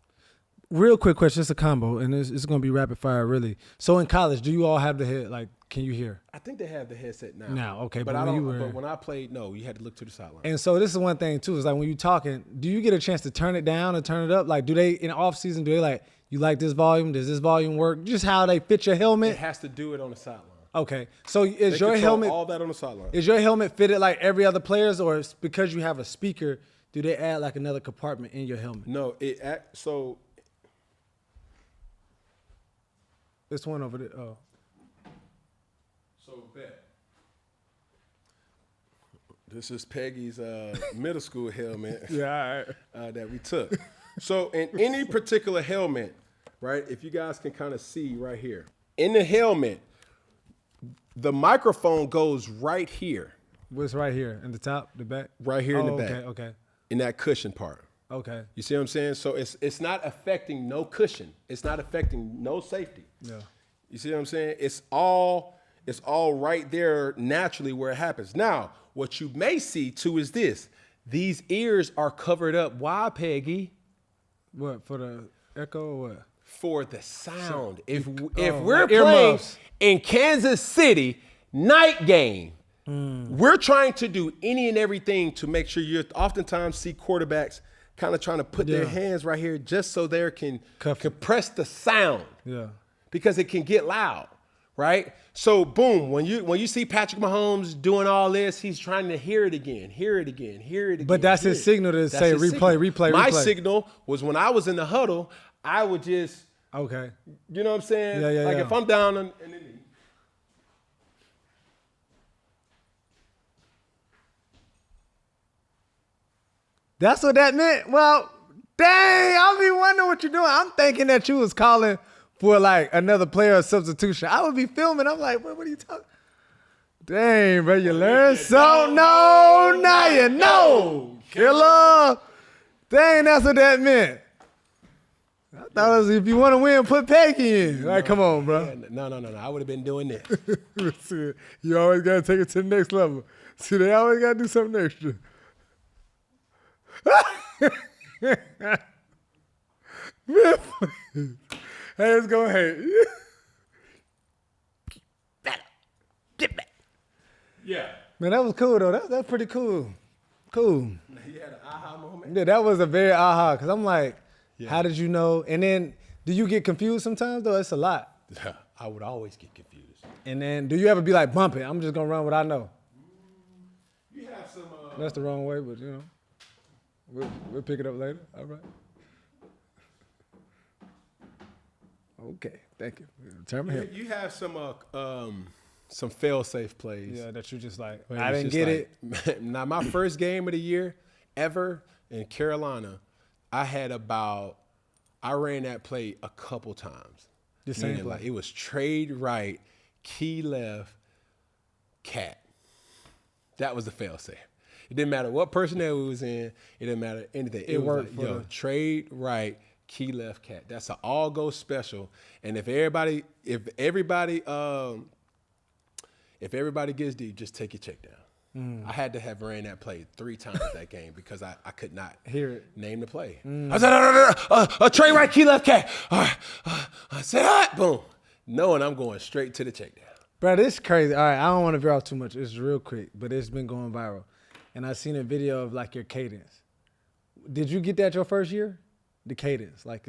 Real quick question, it's a combo, and it's going to be rapid fire, really. So in college, do you all have the head, like, can you hear? I think they have the headset now. Now, okay, but but when I played, no, you had to look to the sideline. And so this is one thing, too, is like when you're talking, do you get a chance to turn it down or turn it up? Like, do they, in the off-season, do they like, you like this volume? Does this volume work? Just how they fit your helmet? It has to do it on the sideline. Okay, so is They your control helmet all that on the sideline? Is your helmet fitted like every other player's, or it's because you have a speaker, do they add like another compartment in your helmet? No, This one over there. Oh. So, bet. This is Peggy's middle school helmet that we took. So in any particular helmet, right, if you guys can kind of see right here, in the helmet, the microphone goes right here. What's right here? In the top, the back? Right here in the back. Okay. In that cushion part. Okay. You see what I'm saying? So it's not affecting no cushion. It's not affecting no safety. Yeah. You see what I'm saying? It's all right there naturally where it happens. Now, what you may see too is this. These ears are covered up. Why, Peggy? What, for the echo or what? For the sound. If we're playing earmuffs in Kansas City, night game, we're trying to do any and everything to make sure you oftentimes see quarterbacks kind of trying to put their hands right here just so they can compress the sound. Yeah. Because it can get loud, right? So boom, when you see Patrick Mahomes doing all this, he's trying to hear it again. But that's his signal to say replay. My signal was when I was in the huddle, I would just, okay. You know what I'm saying? Yeah. Like if I'm down and then That's what that meant. Well, dang, I'll be wondering what you're doing. I'm thinking that you was calling for like another player substitution. I would be filming. I'm like, what are you talking? Dang, bro, you learn so no, now you know. Killer. Dang, that's what that meant. I thought it was if you want to win, put Peggy in. All right, come on, bro. No. I would have been doing this. See, you always got to take it to the next level. See, they always got to do something extra. Man, please. Hey, let's go ahead. Get back. Yeah. Man, that was cool, though. That's pretty cool. Cool. You had an aha moment? Yeah, that was a very aha, because I'm like, how did you know? And then, do you get confused sometimes, though? It's a lot. I would always get confused. And then, do you ever be like, bump it, I'm just going to run what I know? You have some... That's the wrong way, but, you know. We'll pick it up later. All right. Okay, thank you. Turn my head. You have some fail-safe plays. Yeah, that you just like, Where I it's didn't just get like, Now, my first game of the year ever in Carolina, I ran that play a couple times. The same Meaning, play? like, it was trade right, key left, cat. That was the fail-safe. It didn't matter what personnel we was in. It didn't matter anything. It worked was like, trade right, key left, cat. That's an all-go special. And if everybody gets deep, just take your check down. I had to have ran that play 3 times that game because I could not Hear it. name the play. I said, no, trade right, key left, cat. All right. I said, boom. Knowing I'm going straight to the check down. Bro, this is crazy. All right, I don't want to veer off too much. It's real quick, but it's been going viral. And I seen a video of like your cadence. Did you get that your first year? The cadence, like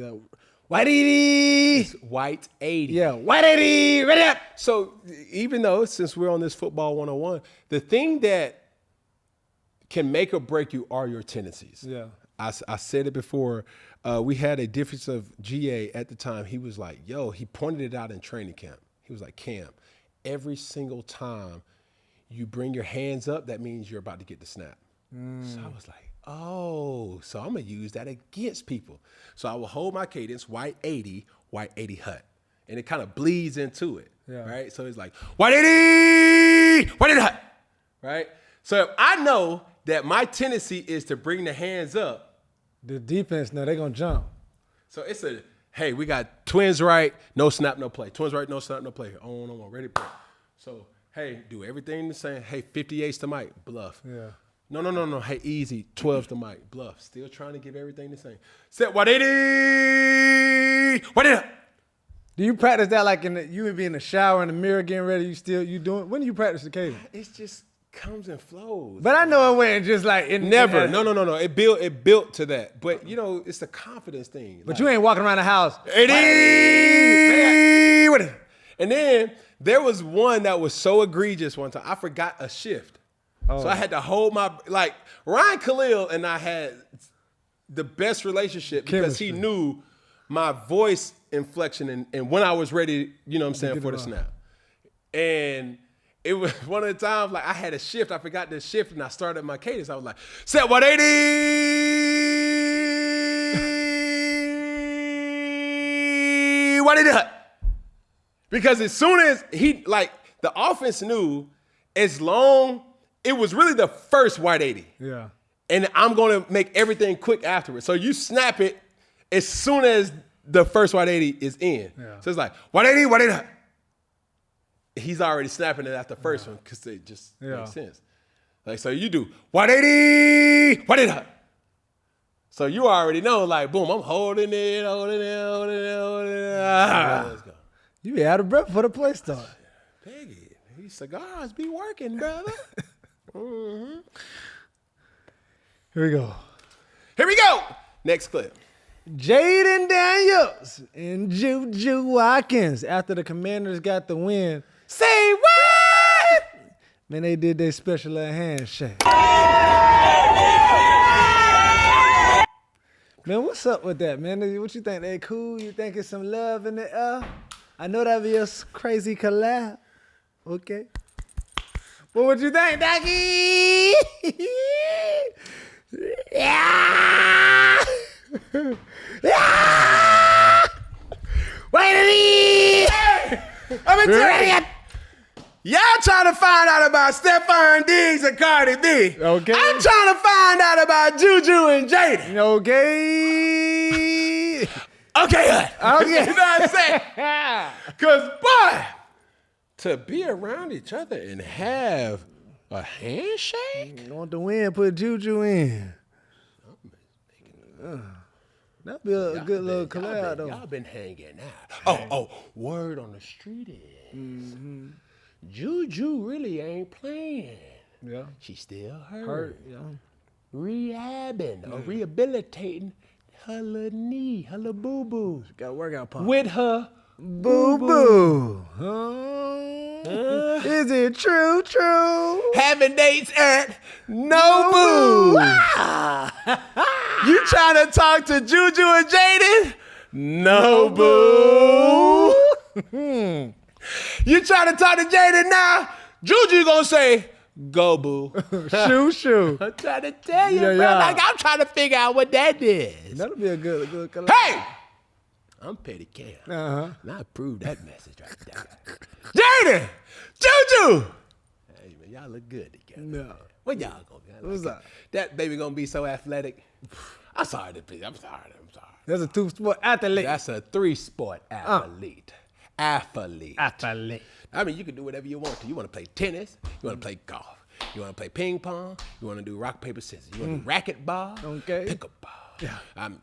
White 80. It's White 80. Yeah, White 80. Ready up. So even though since we're on this football 101, the thing that can make or break you are your tendencies. Yeah. I said it before. We had a defensive GA at the time. He was like, yo, he pointed it out in training camp. He was like, Cam, every single time you bring your hands up, that means you're about to get the snap. So I was like, oh, so I'm going to use that against people. So I will hold my cadence, White 80 hut. And it kind of bleeds into it, right? So it's like, White 80 hut, right? So if I know that my tendency is to bring the hands up, The defense, no, they're going to jump. so it's hey, we got twins right, no snap, no play. Twins right, no snap, no play. On, ready, play. So, hey, do everything the same. Hey, 58's to Mike, bluff. Yeah. No. Hey, easy, 12's to Mike, bluff. Still trying to give everything the same. Set 180. What it? Do you practice that like you would be in the shower in the mirror getting ready? You doing? When do you practice the cadence? It just comes and flows. But I know it went just like Never. No. It built to that. But it's the confidence thing. But you ain't walking around the house. 80. What it? And then there was one that was so egregious one time. I forgot a shift. So I had to hold Ryan Khalil and I had the best relationship because he knew my voice inflection and when I was ready, for the snap. And it was one of the times I had a shift. I forgot the shift and I started my cadence. I was like, set 180. 180. Because as soon as the offense knew as long, it was really the first White 80. Yeah. And I'm going to make everything quick afterwards. So you snap it as soon as the first White 80 is in. Yeah. So it's like, White 80. He's already snapping it after the first one because it just makes sense. So you do, White 80. So you already know, boom, I'm holding it. Let's go. You be out of breath for the play start. Peggy, these cigars be working, brother. Mm-hmm. Here we go. Next clip. Jayden Daniels and JuJu Watkins after the Commanders got the win. Say what? Man, they did their special little handshake. Man, what's up with that, man? What you think? They cool? You think it's some love in the air? I know that'd be a crazy collab. Okay. Well, what you think, Doggy? Yeah! Wait a minute! I'm gonna tell you. Y'all trying to find out about Stephon Diggs and Cardi B. Okay. I'm trying to find out about JuJu and Jayden. Okay. Okay. Okay. You know what I'm saying? Because, boy, to be around each other and have a handshake? You want the win, put JuJu in. That'd be a good little collab, though. Y'all been hanging out. Oh, word on the street is JuJu really ain't playing. Yeah. She still hurt. Yeah. Rehabbing or rehabilitating her little knee, her little boo-boo. Got a workout pump. With her boo-boo. Is it true? Having dates at No Boo. You trying to talk to JuJu and Jayden? No Boo. You trying to talk to Jayden now? JuJu gonna say, go boo. Shoo. I'm trying to tell you, bro. I'm trying to figure out what that is. That'll be a good collab. Hey! I'm Petty Cam. And I approve that message right there. Jayden! JuJu! Hey, man, y'all look good together. No. What y'all gonna be? What's that? That baby gonna be so athletic. I'm sorry. That's a two-sport athlete. That's a three-sport athlete. Athlete. I mean, you can do whatever you want to. You want to play tennis. You want to play golf. You want to play ping pong. You want to do rock, paper, scissors. You want to do racquetball. Okay. Pickleball.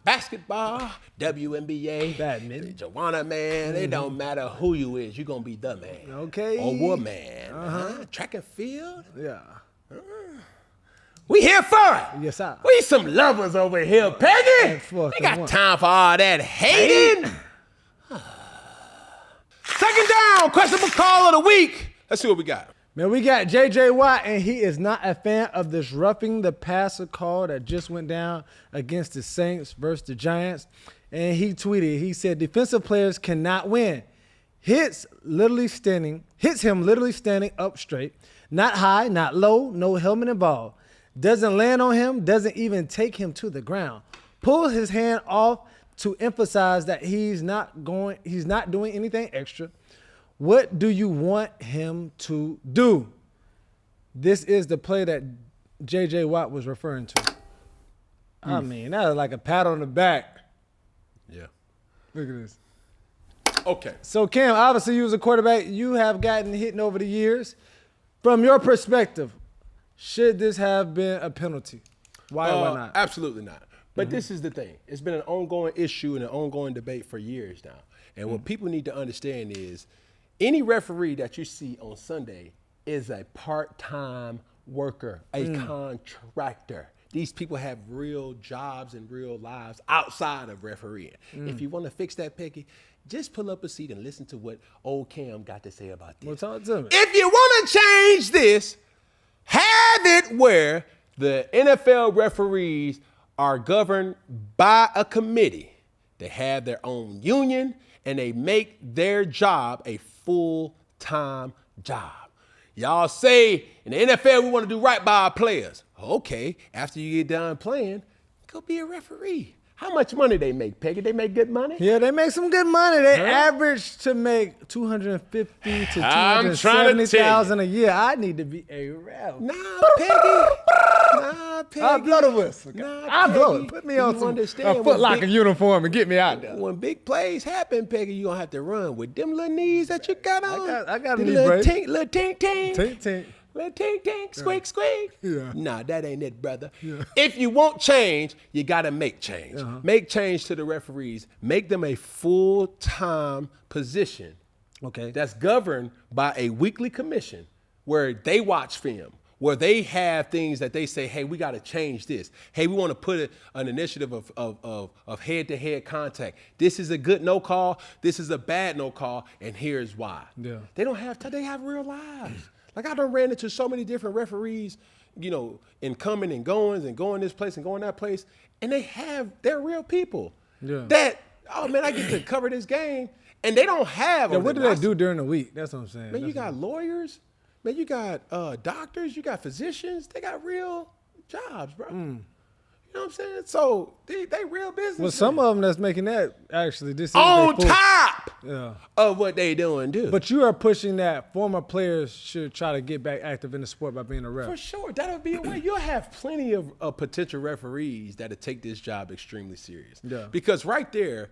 Basketball, WNBA, Badminton. Joanna, man, it don't matter who you is, you're going to be the man. Okay. Or woman. Track and field. Yeah. We here for it. Yes, sir. We some lovers over here, Peggy. Ain't got time for all that hating. Second down, questionable call of the week. Let's see what we got. Man, we got J.J. Watt, and he is not a fan of this roughing the passer call that just went down against the Saints versus the Giants. And he tweeted, he said, defensive players cannot win. Hits him literally standing up straight. Not high, not low, no helmet involved. Doesn't land on him, doesn't even take him to the ground. Pulls his hand off to emphasize that he's not doing anything extra. What do you want him to do? This is the play that J.J. Watt was referring to. I mean, that was like a pat on the back. Yeah. Look at this. Okay. So, Cam, obviously you was a quarterback. You have gotten hit over the years. From your perspective, should this have been a penalty? Why or why not? Absolutely not. But this is the thing. It's been an ongoing issue and an ongoing debate for years now. And what people need to understand is any referee that you see on Sunday is a part-time worker, a contractor. These people have real jobs and real lives outside of refereeing. If you want to fix that, Peggy, just pull up a seat and listen to what old Cam got to say about this. Well, talk to me. If you want to change this, have it where the NFL referees are governed by a committee. They have their own union, and they make their job a full-time job. Y'all say in the NFL we want to do right by our players. Okay, after you get done playing, go be a referee. How much money they make, Peggy? They make good money? Yeah, they make some good money. They average to make $250,000 to $270,000 a year. I need to be a ref. Nah, Peggy. I'll blow the whistle. I'll blow Peggy. it. Put me on You some understand Foot when Locker big- uniform and get me out there. When big plays happen, Peggy, you gonna have to run with them little knees that you got on. I got a The knee little brace. tink, little tink, tink. Tink, tink. Little tink, tink, squeak, squeak. Yeah. Nah, that ain't it, brother. If you want change, you gotta make change. Make change to the referees. Make them a full-time position. Okay. That's governed by a weekly commission where they watch film, where they have things that they say, hey, we got to change this. Hey, we want to put an initiative of head-to-head contact. This is a good no call. This is a bad no call, and here's why. Yeah. They don't have time. They have real lives. Like, I done ran into so many different referees, you know, in coming and going this place and going that place, and they're real people. Yeah. That, oh, man, I get to cover this game, and they don't have. Yeah, what do they do during the week? That's what I'm saying. Man, you got lawyers. Man, you got doctors. You got physicians. They got real jobs, bro. You know what I'm saying? So they real business. Well, some of them that's making that actually this is on their full- top Yeah. of what they doing do. But you are pushing that former players should try to get back active in the sport by being a ref. For sure, that'll be a way. You'll have plenty of potential referees that'll take this job extremely serious. Yeah. Because right there,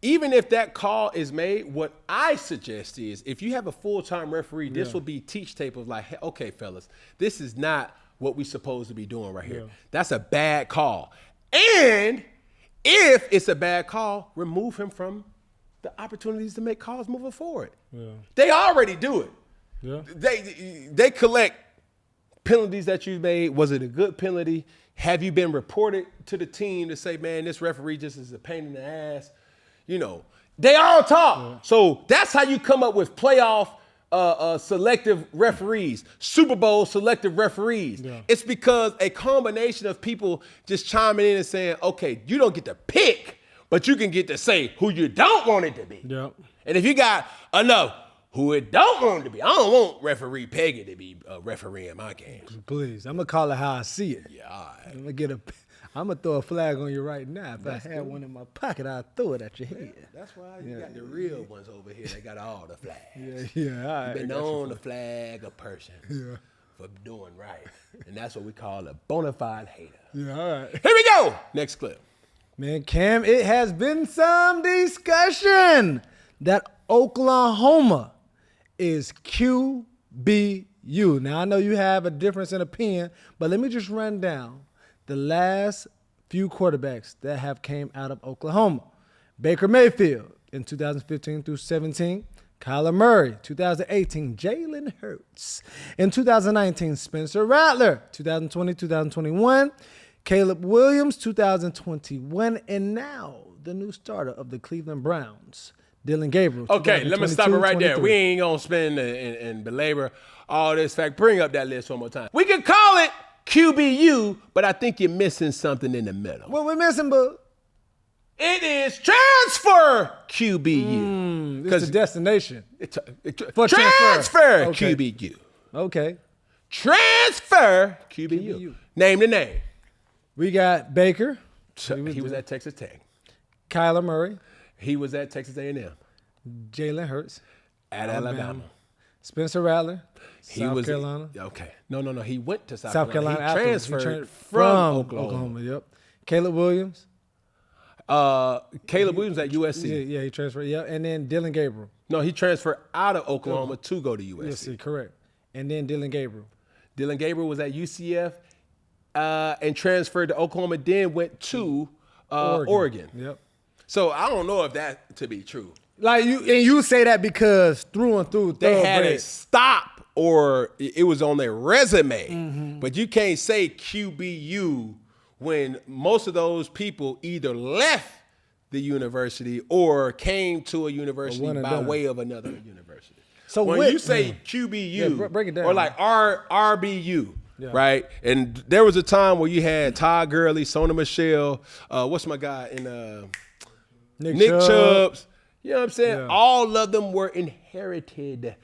even if that call is made, what I suggest is if you have a full-time referee, this will be teach tape of like, hey, okay, fellas, this is not what we supposed to be doing right here. That's a bad call. And if it's a bad call, remove him from the opportunities to make calls moving forward. Yeah. They already do it. Yeah. They collect penalties that you made. Was it a good penalty? Have you been reported to the team to say, man, this referee just is a pain in the ass? You know, they all talk. Yeah. So that's how you come up with playoff selective referees, Super Bowl selective referees. Yeah. It's because a combination of people just chiming in and saying, okay, you don't get to pick, but you can get to say who you don't want it to be. Yeah. And if you got enough who it don't want it to be, I don't want referee Peggy to be refereeing my games. Please, I'm gonna call it how I see it. Yeah, all right. I'm gonna throw a flag on you right now. If I had one in my pocket, I'd throw it at your head. That's why you got the real ones over here. They got all the flags. Yeah, all right. You've been known to flag a person for doing right. And that's what we call a bona fide hater. Yeah, all right. Here we go. Next clip. Man, Cam, it has been some discussion that Oklahoma is QBU. Now, I know you have a difference in opinion, but let me just run down the last few quarterbacks that have came out of Oklahoma. Baker Mayfield in 2015 through 17. Kyler Murray, 2018. Jalen Hurts. In 2019, Spencer Rattler, 2020, 2021. Caleb Williams, 2021. And now the new starter of the Cleveland Browns, Dylan Gabriel. Okay, let me stop it right there. We ain't going to spend and belabor all this fact. Bring up that list one more time. We can call it QBU, but I think you're missing something in the middle. What we missing, bud? It is transfer QBU. It's a destination. For transfer Okay. QBU. Okay. Transfer QBU. Name the name. We got Baker. He was at Texas Tech. Kyler Murray. He was at Texas A&M. Jalen Hurts. At Alabama. Spencer Rattler. He was Carolina. Okay. No. He went to South Carolina. He afterwards. transferred He from Oklahoma. Yep. Caleb Williams. Caleb Williams at USC. Yeah, he transferred. Yeah, and then Dylan Gabriel. No, he transferred out of Oklahoma to go to USC. USC, correct. And then Dylan Gabriel. Dylan Gabriel was at UCF and transferred to Oklahoma, then went to Oregon. Yep. So I don't know if that to be true. Like you say that because through and through They had a stop or it was on their resume, but you can't say QBU when most of those people either left the university or came to a university by way of another university. So when you say QBU break it down, or like RBU, right? And there was a time where you had Todd Gurley, Sona Michelle, what's my guy in Nick Chubbs. You know what I'm saying? Yeah. All of them were inherited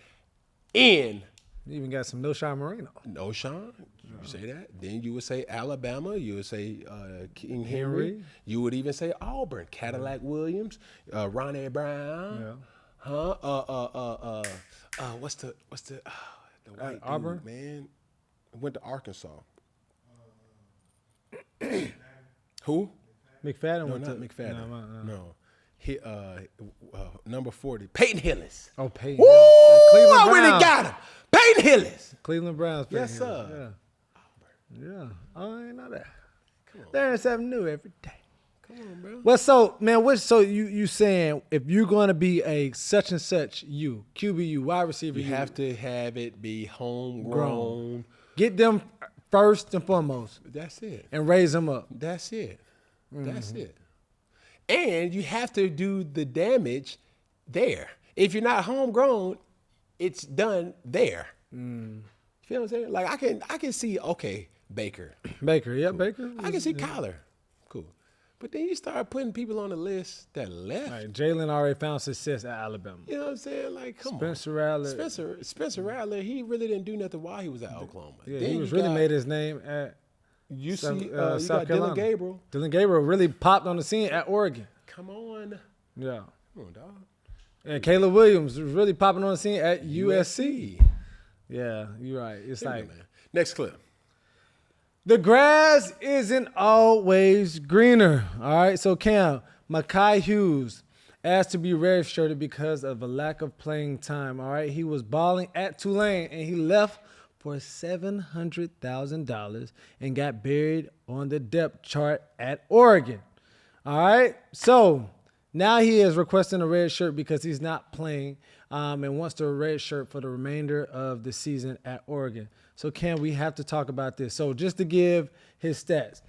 in. You even got some Noshawn Marino. Noshawn, you say that. Then you would say Alabama. You would say King Henry. You would even say Auburn, Cadillac Williams, Ronnie Brown. Yeah. What's the white Auburn dude, man? Went to Arkansas. Who? McFadden. No, not McFadden. No. He, number 40, Peyton Hillis. Oh, Peyton. Woo! Cleveland I really Browns. got him. Peyton Hillis. Cleveland Browns. Peyton Yes, sir. Yeah. Oh, I ain't know that. Learn something new every day. Come on, bro. Well, so man, so you saying if you're gonna be a such and such QBU, wide receiver, you have to have it be homegrown. Get them first and foremost. That's it. And raise them up. That's it. That's it. And you have to do the damage there. If you're not homegrown, it's done there. You feel what I'm saying? Like I can see, okay, Baker. Baker, yeah, cool. Baker. I can see Kyler. Cool. But then you start putting people on the list that left. Right, Jalen already found success at Alabama. You know what I'm saying? Like, come Spencer on. Rattler. Spencer Rattler, he really didn't do nothing while he was at Oklahoma. Yeah, then he was really made his name at South Carolina. Dylan Gabriel. Dylan Gabriel really popped on the scene at Oregon. Come on. Yeah. Come on, dog. And Caleb Williams was really popping on the scene at USC. Yeah, you're right. It's like, man. Next clip. The grass isn't always greener. All right. So Cam, Mekhi Hughes asked to be redshirted because of a lack of playing time. All right. He was balling at Tulane and he left for $700,000 and got buried on the depth chart at Oregon. All right. So now he is requesting a red shirt because he's not playing and wants the red shirt for the remainder of the season at Oregon. So Cam, we have to talk about this. So just to give his stats,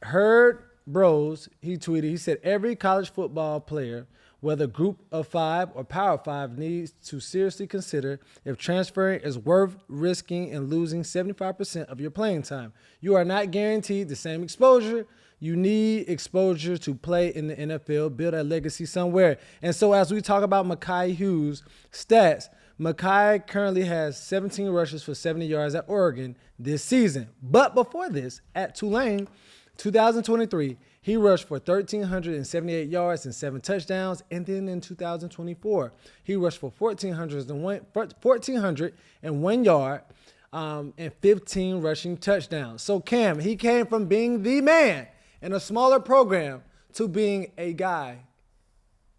Herd Bros, he tweeted, he said, every college football player, whether group of 5 or power 5, needs to seriously consider if transferring is worth risking and losing 75% of your playing time. You are not guaranteed the same exposure. You need exposure to play in the NFL, build a legacy somewhere. And so as we talk about Mekhi Hughes' stats, Mekhi currently has 17 rushes for 70 yards at Oregon this season. But before this, at Tulane, 2023, he rushed for 1,378 yards and 7 touchdowns. And then in 2024, he rushed for 1,401 yards and 15 rushing touchdowns. So Cam, he came from being the man in a smaller program to being a guy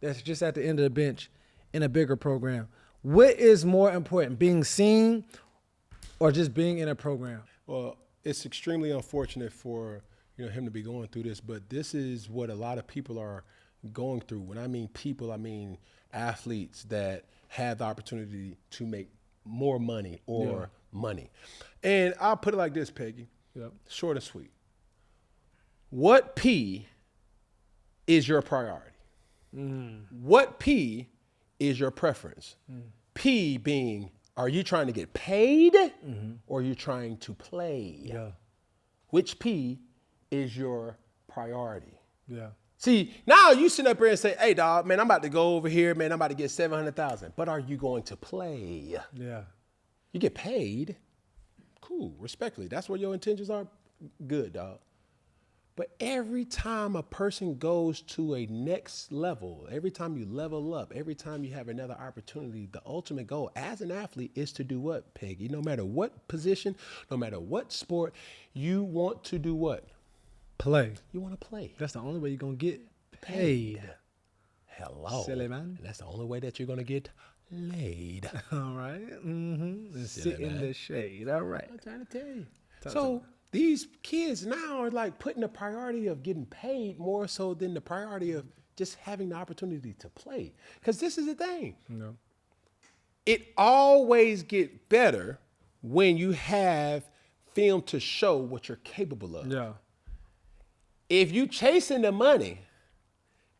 that's just at the end of the bench in a bigger program. What is more important, being seen or just being in a program? Well, it's extremely unfortunate for him to be going through this, but this is what a lot of people are going through. When I mean people, I mean athletes that have the opportunity to make more money or money. And I'll put it like this, Peggy, short and sweet. What P is your priority? What P is your preference? P being, are you trying to get paid or are you trying to play? Yeah. Which P is your priority? Yeah. See, now you sit up here and say, hey, dog, man, I'm about to go over here, man, I'm about to get $700,000. But are you going to play? Yeah. You get paid. Cool, respectfully. That's what your intentions are. Good, dog. But every time a person goes to a next level, every time you level up, every time you have another opportunity, the ultimate goal as an athlete is to do what, Peggy? No matter what position, no matter what sport, you want to do what? Play. You want to play. That's the only way you're going to get paid. Hello. Silly man. And that's the only way that you're going to get laid. All right. And sit in the shade. All right. I'm trying to tell you. So these kids now are like putting the priority of getting paid more so than the priority of just having the opportunity to play. Because this is the thing. No. It always gets better when you have film to show what you're capable of. Yeah. If you chasing the money,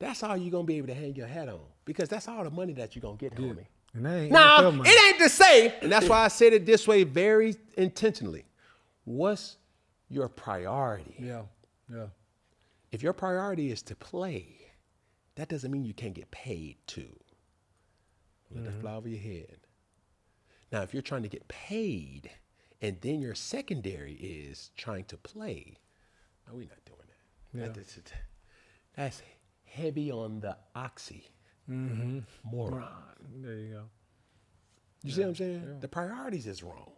that's all you're going to be able to hang your hat on. Because that's all the money that you're going to get, homie. And that ain't Now, NFL money. it ain't to say, and that's why I said it this way very intentionally. What's your priority? Yeah. Yeah. If your priority is to play, that doesn't mean you can't get paid too. Let that fly over your head. Now, if you're trying to get paid and then your secondary is trying to play, no, we're not doing that. Yeah. That's heavy on the oxy. Moron. There you go. You see what I'm saying? Yeah. The priorities is wrong.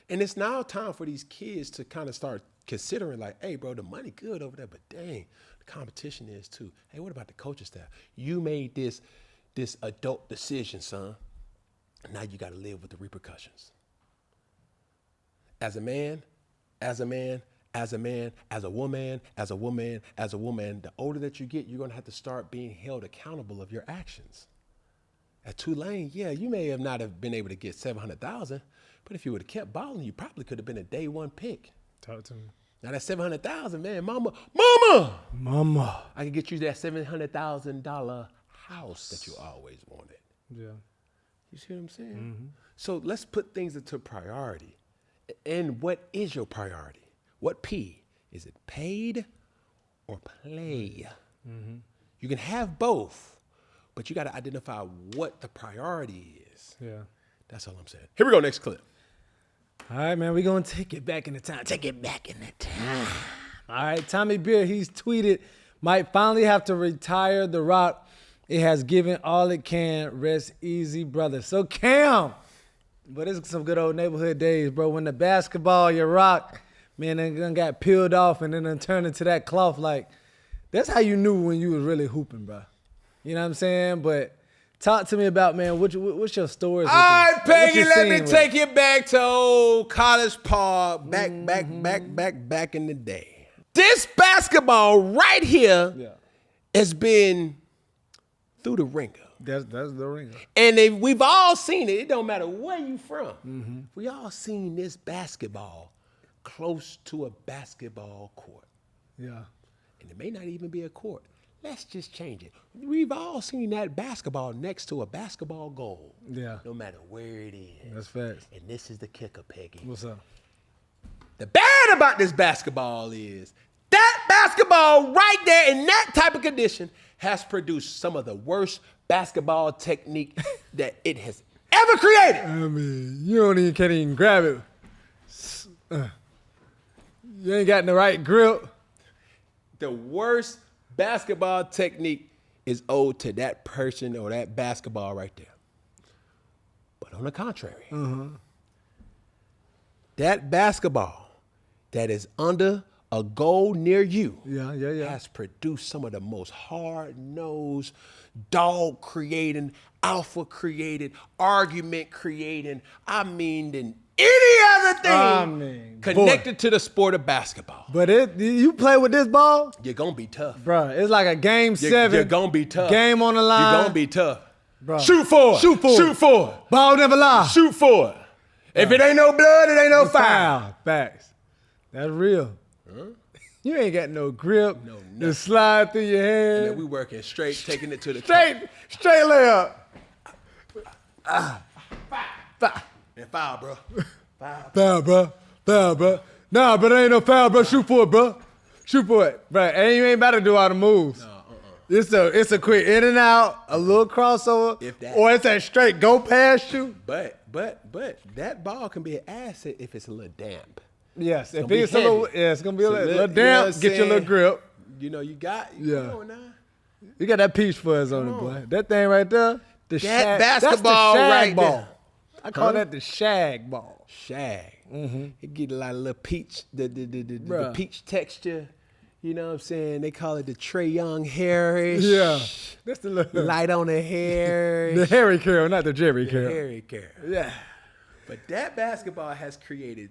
And it's now time for these kids to kind of start considering like, hey, bro, the money good over there, but dang, the competition is too. Hey, what about the coaching staff? You made this adult decision, son. Now you got to live with the repercussions. As a man, as a man, as a man, as a woman, as a woman, as a woman, the older that you get, you're going to have to start being held accountable of your actions. At Tulane, yeah, you may have not have been able to get $700,000, but if you would have kept balling, you probably could have been a day one pick. Talk to me. Now that $700,000, man, mama, I can get you that $700,000 house that you always wanted. Yeah. You see what I'm saying? So let's put things into priority. And what is your priority? What P? Is it paid or play? You can have both, but you got to identify what the priority is. Yeah. That's all I'm saying. Here we go, next clip. All right, man, we're going to take it back in the time. Take it back in the time. All right, Tommy Beer, he's tweeted, might finally have to retire The Rock. It has given all it can. Rest easy, brother. So, Cam, but it's some good old neighborhood days, bro. When the basketball, your Rock, man, then got peeled off and then turned into that cloth. Like, that's how you knew when you was really hooping, bro. You know what I'm saying? But talk to me about, man, what's your stories? All right, Peggy, let me take you back to old College Park, back in the day. This basketball right here has been through the ringer. That's the ringer. And we've all seen it. It don't matter where you from. We all seen this basketball close to a basketball court. Yeah. And it may not even be a court. Let's just change it. We've all seen that basketball next to a basketball goal. Yeah. No matter where it is. That's facts. And this is the kicker, Peggy. What's up? The bad about this basketball is that basketball right there in that type of condition has produced some of the worst basketball technique that it has ever created. I mean, can't even grab it. You ain't got the right grip. The worst basketball technique is owed to that person or that basketball right there. But on the contrary, that basketball that is under a goal near you has produced some of the most hard-nosed, dog-creating, alpha-creating, argument-creating, I mean, than any other thing I mean, connected to the sport of basketball. But you play with this ball, You're going to be tough. bro. It's like a game 7. You're going to be tough. Game on the line. You're going to be tough. Bro. Shoot for it. Shoot for it. Shoot for it. Ball never lie. Shoot for it. If it ain't no blood, it ain't no foul. Facts. That's real. You ain't got no grip. To slide through your hand. And we working straight, taking it to the Straight layup. And foul, bro. Foul, bro. Foul, bro. Nah, but it ain't no foul, bro. Shoot for it, bro. Shoot for it. Bro, and you ain't about to do all the moves. It's a quick in and out, a little crossover, If that. or it's a straight go past you. But that ball can be an asset if it's a little damp. Yes, if gonna be it's a little, heavy. yeah, it's gonna be It's a a little little- you know damp. what I'm Get your little saying? grip. You know, you got Yeah. Come on now. You got that peach fuzz on it, boy. That thing right there, the shag, basketball that's the shag right ball. there. I call that the shag ball. Shag. It get a lot of little peach, the Bruh. peach texture. You know what I'm saying? They call it the Trey Young hairish. Yeah, that's the little Light on the hair. the Harry Carroll, not the Jerry Carroll. Harry Carroll. Yeah, But that basketball has created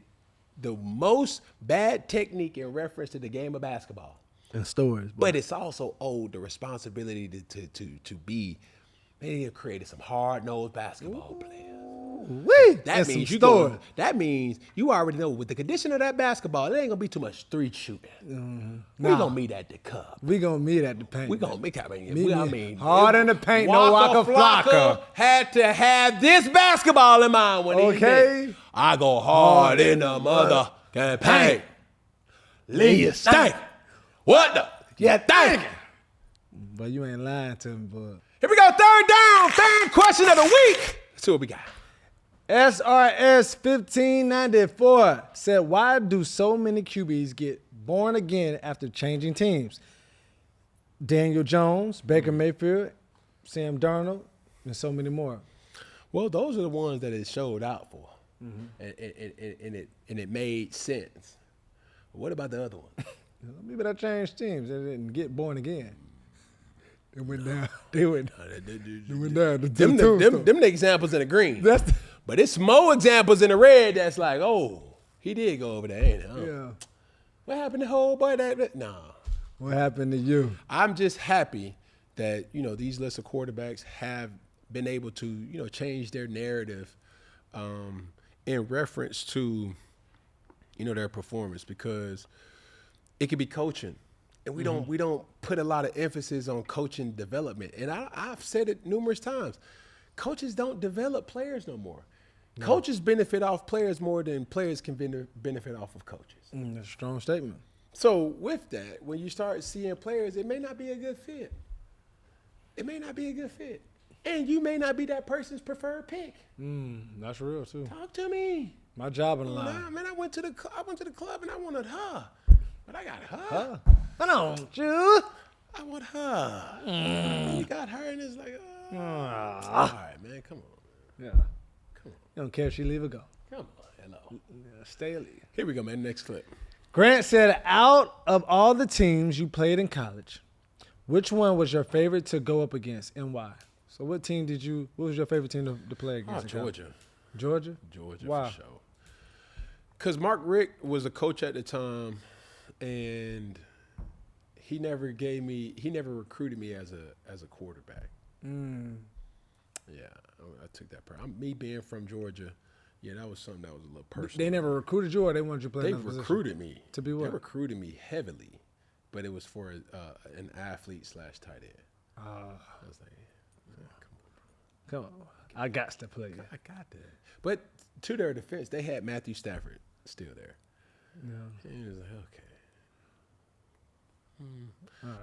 the most bad technique in reference to the game of basketball. and stories. But it's also owed the responsibility to be. They have created some hard-nosed basketball players. That means that means you already know with the condition of that basketball, it ain't gonna be too much street shooting. We gonna meet at the cup. We gonna meet at the paint. We gonna make that. Hard in the paint, no Waka Flocka. Had to have this basketball in mind when he Okay. did. I go hard in the mother paint. Leave you stank. What the? Yeah, thinking. But you ain't lying to me, bud. Here we go. Third down. Third question of the week. Let's see what we got. SRS 1594 said, why do so many QBs get born again after changing teams? Daniel Jones, Baker Mayfield, Sam Darnold, and so many more. Well, those are the ones that it showed out for, and it made sense. What about the other one? Maybe they changed teams. They didn't get born again. They went down. They went down. Them the examples in the green. That's the, But it's more examples in the red that's like, oh, he did go over there, ain't it? Huh? yeah. What happened to the whole boy? Nah. What happened to you? I'm just happy that, these lesser quarterbacks have been able to, change their narrative in reference to, their performance, because it could be coaching. And we don't put a lot of emphasis on coaching development. And I've said it numerous times. Coaches don't develop players no more. No. Coaches benefit off players more than players can benefit off of coaches. That's a strong statement. So with that, when you start seeing players, it may not be a good fit. It may not be a good fit. And you may not be that person's preferred pick. That's real, too. Talk to me. My job in the line. Nah, man, I went to the club and I wanted her. But I got her. Hold on, you. I want her. You got her and it's like, all right, man, come on. Yeah. You don't care if she leave or go. Come on, hello. Yeah, stay or leave. Here we go, man, next clip. Grant said, out of all the teams you played in college, which one was your favorite to go up against and why? So what was your favorite team to play against? Georgia. Georgia? Georgia, Why? for sure. Because Mark Richt was a coach at the time, and he never recruited me as a quarterback. Yeah, I took that part. Me being from Georgia, yeah, that was something that was a little personal. They never recruited you, or they wanted you to play They another position? recruited me. To be what? They recruited me heavily, but it was for an athlete / tight end. I was like, yeah, Come on. I got to play you. I got that. But to their defense, they had Matthew Stafford still there. Yeah. And it was like, okay.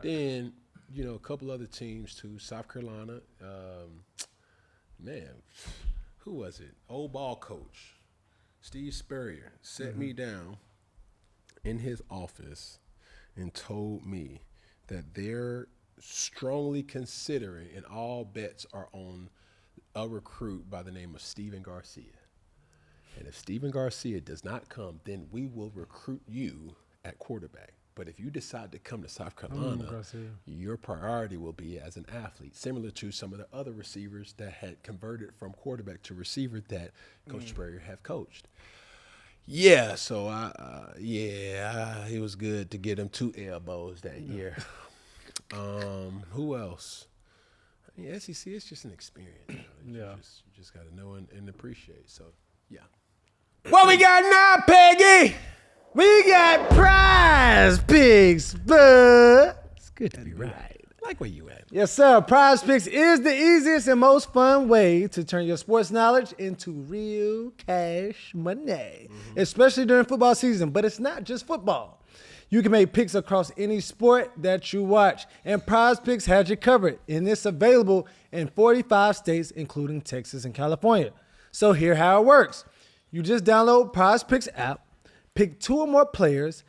Then, a couple other teams too. South Carolina, man, who was it? Old ball coach, Steve Spurrier, set me down in his office and told me that they're strongly considering, and all bets are on a recruit by the name of Steven Garcia. And if Steven Garcia does not come, then we will recruit you at quarterback. But if you decide to come to South Carolina, your priority will be as an athlete, similar to some of the other receivers that had converted from quarterback to receiver that Coach Spurrier have coached. Yeah, so it was good to get him 2 elbows that year. Who else? Yeah, SEC, it's just an experience. You just got to know and appreciate. So, yeah. What we got now, Peggy? We got PrizePicks, bud. It's good to be right. Like where you at? Yes, sir. PrizePicks is the easiest and most fun way to turn your sports knowledge into real cash money, especially during football season. But it's not just football. You can make picks across any sport that you watch, and PrizePicks has you covered, and it's available in 45 states, including Texas and California. So here's how it works. You just download PrizePicks app, pick 2 or more players,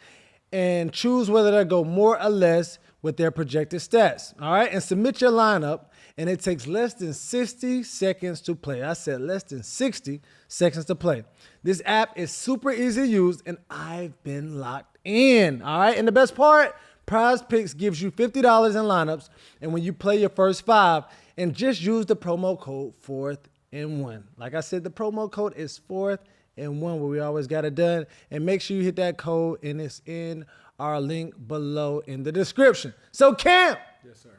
and choose whether they go more or less with their projected stats. All right, and submit your lineup, and it takes less than 60 seconds to play. I said less than 60 seconds to play. This app is super easy to use, and I've been locked in. All right, and the best part, PrizePicks gives you $50 in lineups, and when you play your first 5, and just use the promo code 4th and 1. Like I said, the promo code is 4th and 1, where we always got it done. And make sure you hit that code, and it's in our link below in the description. So, Cam. Yes, sir.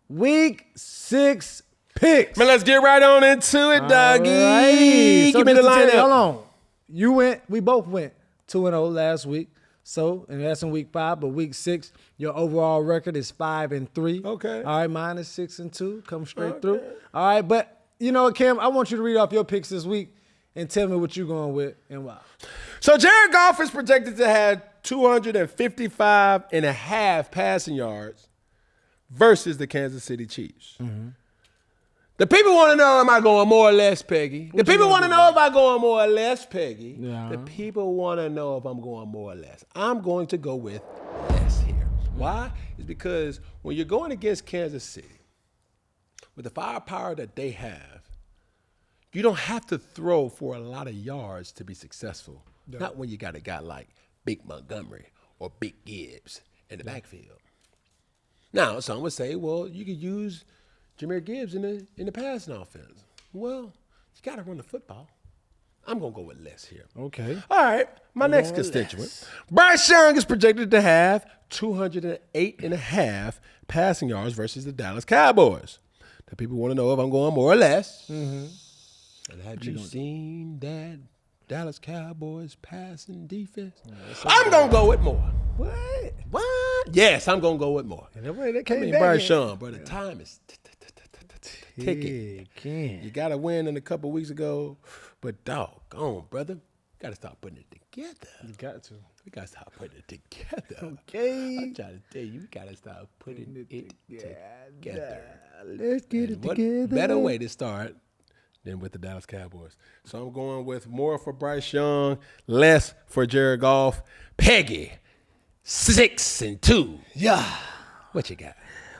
Week 6 picks. Man, let's get right on into it, doggy. Right. So give me the lineup. Hold on. We both went 2-0 last week. So, and that's in week 5, but week 6, your overall record is 5-3. Okay. All right, mine is 6-2. Come straight through. All right, but you know what, Cam? I want you to read off your picks this week and tell me what you're going with and why. So Jared Goff is projected to have 255.5 passing yards versus the Kansas City Chiefs. The people want to know, am I going more or less, Peggy? The people want to know if I'm going more or less, Peggy. Yeah. The people want to know if I'm going more or less. I'm going to go with less here. Why? It's because when you're going against Kansas City, with the firepower that they have, you don't have to throw for a lot of yards to be successful. Yeah. Not when you got a guy like Big Montgomery or Big Gibbs in the backfield. Now, some would say, well, you could use Jahmyr Gibbs in the passing offense. Well, you got to run the football. I'm going to go with less here. Okay. All right, my next constituent. Bryce Young is projected to have 208.5 passing yards versus the Dallas Cowboys. The people want to know if I'm going more or less. And have you seen that Dallas Cowboys passing defense? I'm going to go with more. What? Yes, I'm going to go with more. Bryce Young, bro, the time is ticking. You got to win in a couple weeks ago, but doggone, brother, got to start putting it together. You got to. We got to start putting it together. Okay. I'm trying to tell you, we got to start putting it together. Let's get it together. What better way to start than with the Dallas Cowboys? So I'm going with more for Bryce Young, less for Jared Goff. Peggy, 6-2. Yeah. What you got?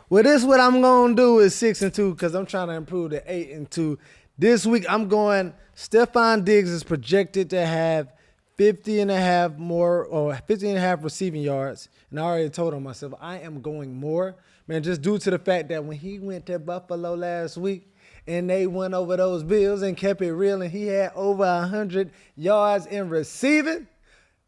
Well, this what I'm going to do is 6-2 because I'm trying to improve to 8-2. This week, I'm going Stephon Diggs is projected to have 50.5 receiving yards. And I already told him myself, I am going more. Man, just due to the fact that when he went to Buffalo last week and they went over those Bills and kept it real and he had over 100 yards in receiving.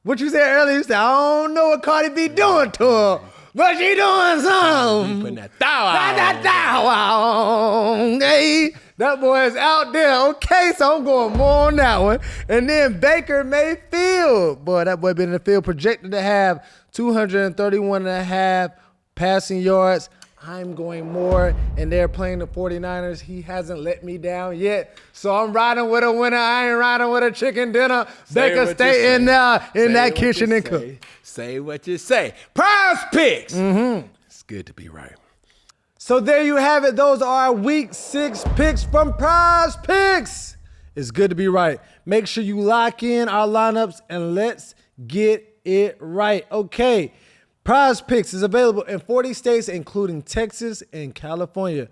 What you said earlier, you said, I don't know what Cardi B doing to her, but she doing something. Putting that thou on. Hey, that boy is out there. Okay, so I'm going more on that one. And then Baker Mayfield. Boy, that boy been in the field, projected to have 231.5 passing yards. I'm going more, and they're playing the 49ers. He hasn't let me down yet. So I'm riding with a winner. I ain't riding with a chicken dinner. Baker stay in there in that kitchen and cook. Say what you say. PrizePicks. It's good to be right. So there you have it. Those are our week 6 picks from PrizePicks. It's good to be right. Make sure you lock in our lineups and let's get it right. Okay. PrizePicks is available in 40 states, including Texas and California.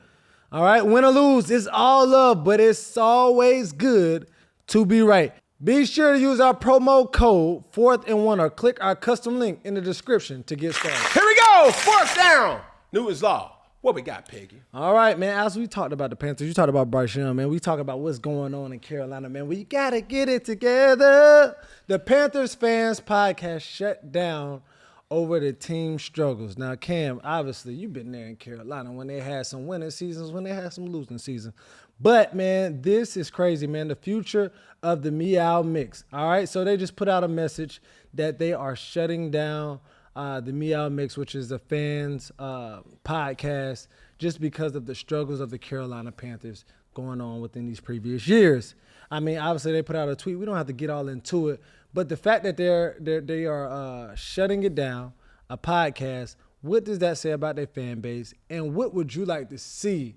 All right, win or lose, it's all love, but it's always good to be right. Be sure to use our promo code 4th and 1 or click our custom link in the description to get started. Here we go. 4th down. Newton's Law. What we got, Peggy? All right, man. As we talked about the Panthers, you talked about Bryce Young, man. We talk about what's going on in Carolina, man. We got to get it together. The Panthers fans podcast shut down over the team struggles. Now, Cam, obviously, you've been there in Carolina when they had some winning seasons, when they had some losing seasons. But, man, this is crazy, man. The future of the Meow Mix. All right, so they just put out a message that they are shutting down the Meow Mix, which is a fans podcast, just because of the struggles of the Carolina Panthers going on within these previous years. I mean, obviously they put out a tweet. We don't have to get all into it, but the fact that they are shutting it down, a podcast, what does that say about their fan base? And what would you like to see,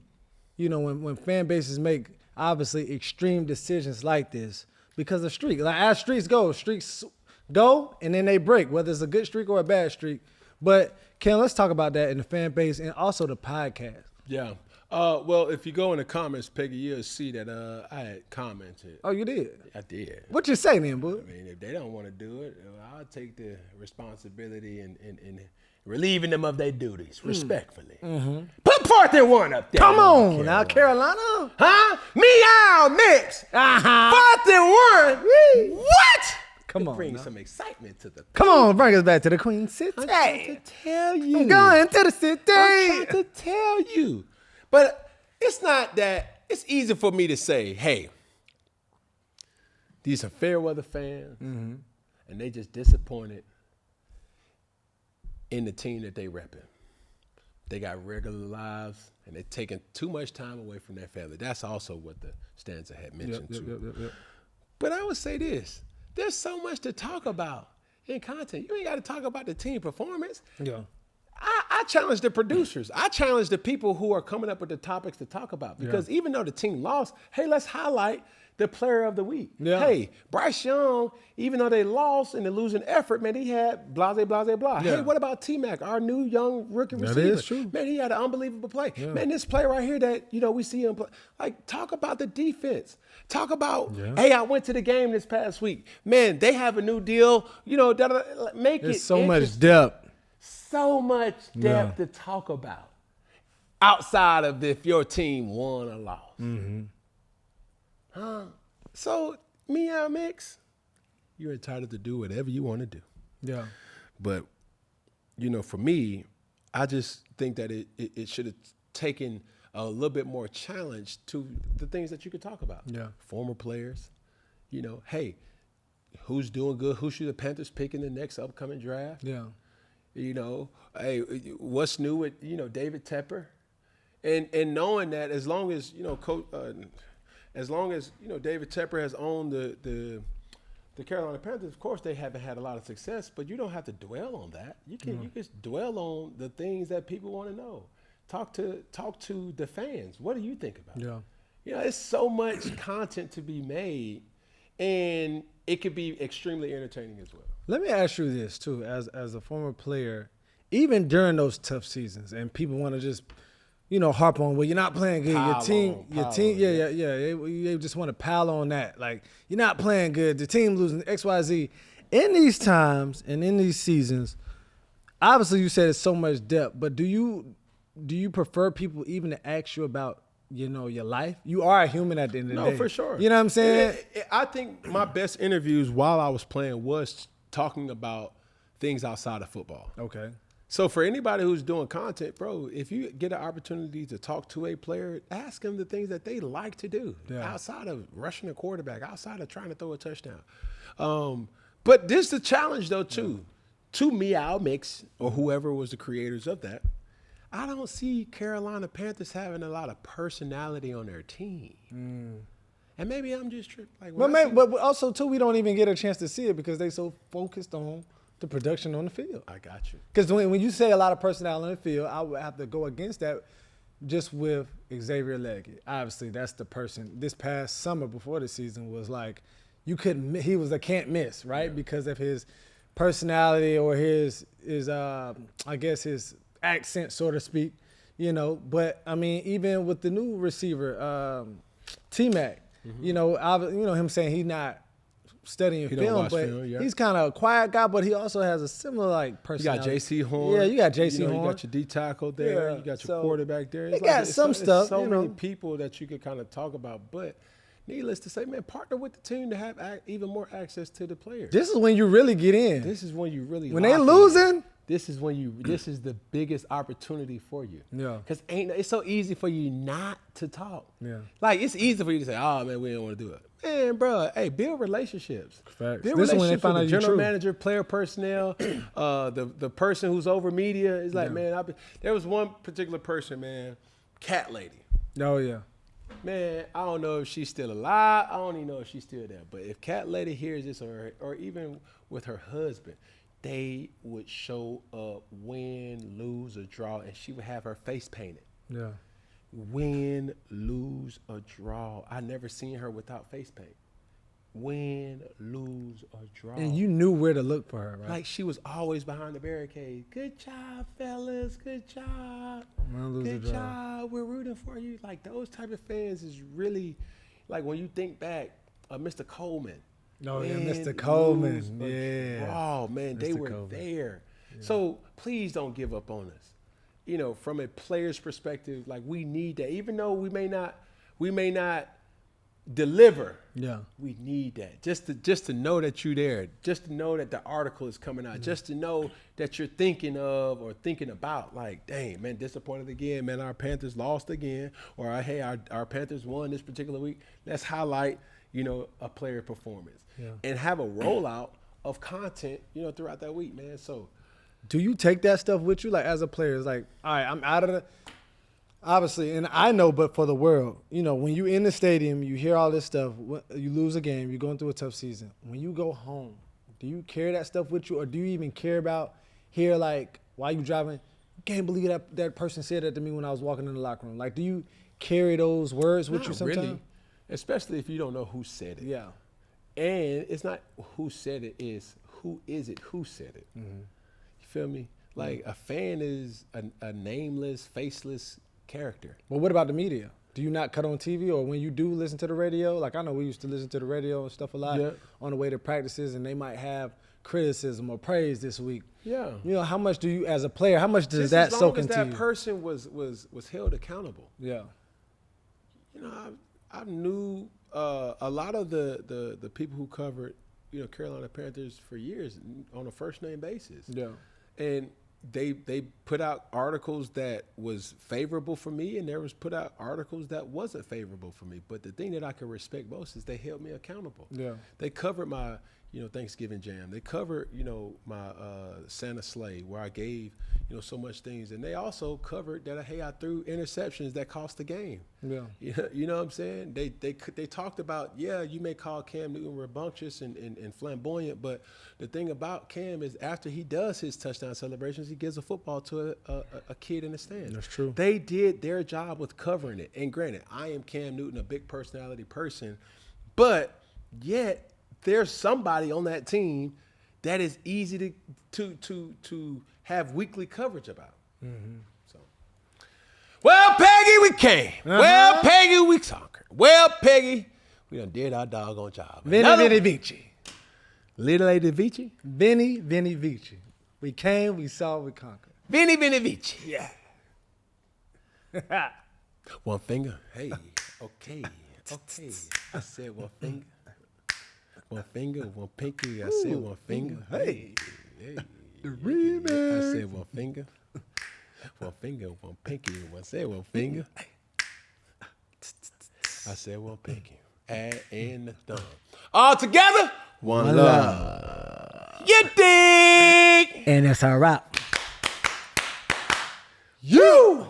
you know, when fan bases make obviously extreme decisions like this because of streak? Like as streaks go and then they break, whether it's a good streak or a bad streak. But Ken, let's talk about that in the fan base and also the podcast. Yeah. Well, if you go in the comments, Peggy, you'll see that I had commented. Oh, you did? I did. What you say then, boo? I mean, if they don't want to do it, I'll take the responsibility and relieving them of their duties respectfully. Mm-hmm. Put 4th and 1 up there. Come on now, Carolina. Huh? Meow Mix. 4th and 1. What? Come on. Bring some excitement to the. Come on, bring us back to the Queen City. I'm trying to tell you. I'm going to the city. I'm trying to tell you. But it's not that. It's easy for me to say, hey, these are fair weather fans, and they just disappointed in the team that they repping. They got regular lives, and they're taking too much time away from their family. That's also what the stanza had mentioned too. Yep. But I would say this. There's so much to talk about in content. You ain't got to talk about the team performance. Yeah. I challenge the producers. I challenge the people who are coming up with the topics to talk about. Because even though the team lost, hey, let's highlight the player of the week. Yeah. Hey, Bryce Young, even though they lost in the losing effort, man, he had blah, blah, blah, blah. Yeah. Hey, what about T-Mac, our new young rookie receiver? That is true. Man, he had an unbelievable play. Yeah. Man, this play right here that, you know, we see him play. Like, talk about the defense. Talk about, hey, I went to the game this past week. Man, they have a new deal. You know, make There's it so much depth. So much depth to talk about outside of if your team won or lost. So, Meow Mix, you're entitled to do whatever you want to do. Yeah. But, you know, for me, I just think that it should have taken a little bit more challenge to the things that you could talk about. Yeah. Former players, you know, hey, who's doing good? Who should the Panthers pick in the next upcoming draft? Yeah. You know, hey, what's new with, you know, David Tepper? And knowing that as long as, you know, David Tepper has owned the Carolina Panthers, of course they haven't had a lot of success, but you don't have to dwell on that. You can dwell on the things that people want to know. Talk to the fans. What do you think about it? Yeah. You know, it's so much content to be made, and it could be extremely entertaining as well. Let me ask you this too, as a former player, even during those tough seasons, and people want to just, you know, harp on, well, you're not playing good. Your team, They just want to pile on that. Like, you're not playing good. The team losing XYZ. In these times and in these seasons, obviously you said it's so much depth, but do you prefer people even to ask you about, you know, your life? You are a human at the end of the day. No, for sure. You know what I'm saying? I think my best interviews while I was playing was talking about things outside of football. Okay. So for anybody who's doing content, bro, if you get an opportunity to talk to a player, ask them the things that they like to do outside of rushing a quarterback, outside of trying to throw a touchdown. But this is the challenge, though, too. To Meow Mix, or whoever was the creators of that, I don't see Carolina Panthers having a lot of personality on their team. And maybe I'm just tripping. Like, but also, too, we don't even get a chance to see it because they so focused on the production on the field. I got you. Because when you say a lot of personality on the field, I would have to go against that just with Xavier Leggett. Obviously, that's the person. This past summer before the season was like, he was a can't miss, right? Yeah. Because of his personality or his I guess his accent, so to speak, you know. But I mean, even with the new receiver, T-Mac, you know, him saying he's not studying don't film, watch but film, yeah. he's kind of a quiet guy, but he also has a similar like You personality. got J.C. Horn. Yeah, you got J.C. Horn. You got your D tackle there. Yeah, You got your so quarterback there. they got some stuff, It's so you many know. people that you could kind of talk about. But needless to say, man, partner with the team to have even more access to the players. This is when you really get in. This is when you really When they lock in. losing, This is when you. This is the biggest opportunity for you. Yeah. Because it's so easy for you not to talk. Yeah. Like it's easy for you to say, "Oh man, we don't want to do it." Man, bro, hey, build relationships. Facts. Build This is when they relationships find with out the you general true. manager, player personnel, the person who's over media is like, man, there was one particular person, man, Cat Lady. oh yeah. Man, I don't know if she's still alive. I don't even know if she's still there. But if Cat Lady hears this, or even with her husband, they would show up, win, lose, or draw, and she would have her face painted. Yeah. Win, lose, or draw. I never seen her without face paint. Win, lose, or draw. And you knew where to look for her, right? Like she was always behind the barricade. Good job, fellas. Good job. Win, lose, or Good draw. job. We're rooting for you. Like those type of fans is really, like when you think back of Mr. Coleman. Oh, yeah, Win, Mr. Coleman. lose, or Yeah. draw, man, they Mr. were Coleman. there. So please don't give up on us. You know, from a player's perspective, like we need that. Even though we may not deliver. Yeah. We need that. Just to know that you're there. Just to know that the article is coming out. Just to know that you're thinking of or thinking about, like, dang, man, disappointed again. Man, our Panthers lost again. Or, hey, our Panthers won this particular week. Let's highlight, you know, a player performance. Yeah. And have a rollout of content, you know, throughout that week, man. So Do you take that stuff with you, like as a player? It's like, all right, I'm out of the. Obviously, and I know, but for the world, you know, when you're in the stadium, you hear all this stuff. You lose a game, you're going through a tough season. When you go home, do you carry that stuff with you, or do you even care about hear like while you driving? Can't believe that person said that to me when I was walking in the locker room. Like, do you carry those words with you sometimes? really, especially if you don't know who said it. Yeah. And it's not who said it, is who is it who said it. You feel me? Like a fan is a nameless, faceless character. But what about the media? Do you not cut on TV, or when you do listen to the radio? Like I know we used to listen to the radio and stuff a lot on the way to practices, and they might have criticism or praise this week. Yeah. You know, how much do you, as a player, how much does Just that as long soak as into that you? person was held accountable. Yeah. You know, I knew a lot of the people who covered, you know, Carolina Panthers for years on a first name basis. Yeah. And they put out articles that was favorable for me, and there was put out articles that wasn't favorable for me. But the thing that I can respect most is they held me accountable. Yeah. They covered my, you know, Thanksgiving jam. They covered, you know, my Santa sleigh where I gave, you know, so much things. And they also covered that, hey, I threw interceptions that cost the game. Yeah. You know what I'm saying? They talked about, yeah, you may call Cam Newton rambunctious and flamboyant, but the thing about Cam is after he does his touchdown celebrations, he gives a football to a kid in the stand. That's true. They did their job with covering it. And granted, I am Cam Newton, a big personality person, but yet there's somebody on that team that is easy to have weekly coverage about. So, well, Peggy, we came. Well, Peggy, we conquered. Well, Peggy, we done did our doggone job. Vinny Vici. Little Lady Vici? Vinny Vici. We came, we saw, we conquered. Vinny Vici. Yeah. One finger. Hey. Okay. I said one finger. One finger, one pinky. I said one finger. Hey. The remix. I said one finger. One finger, one pinky. I said one finger. I said one pinky. Add in the thumb. All together, one love. You dig? And it's a wrap. You.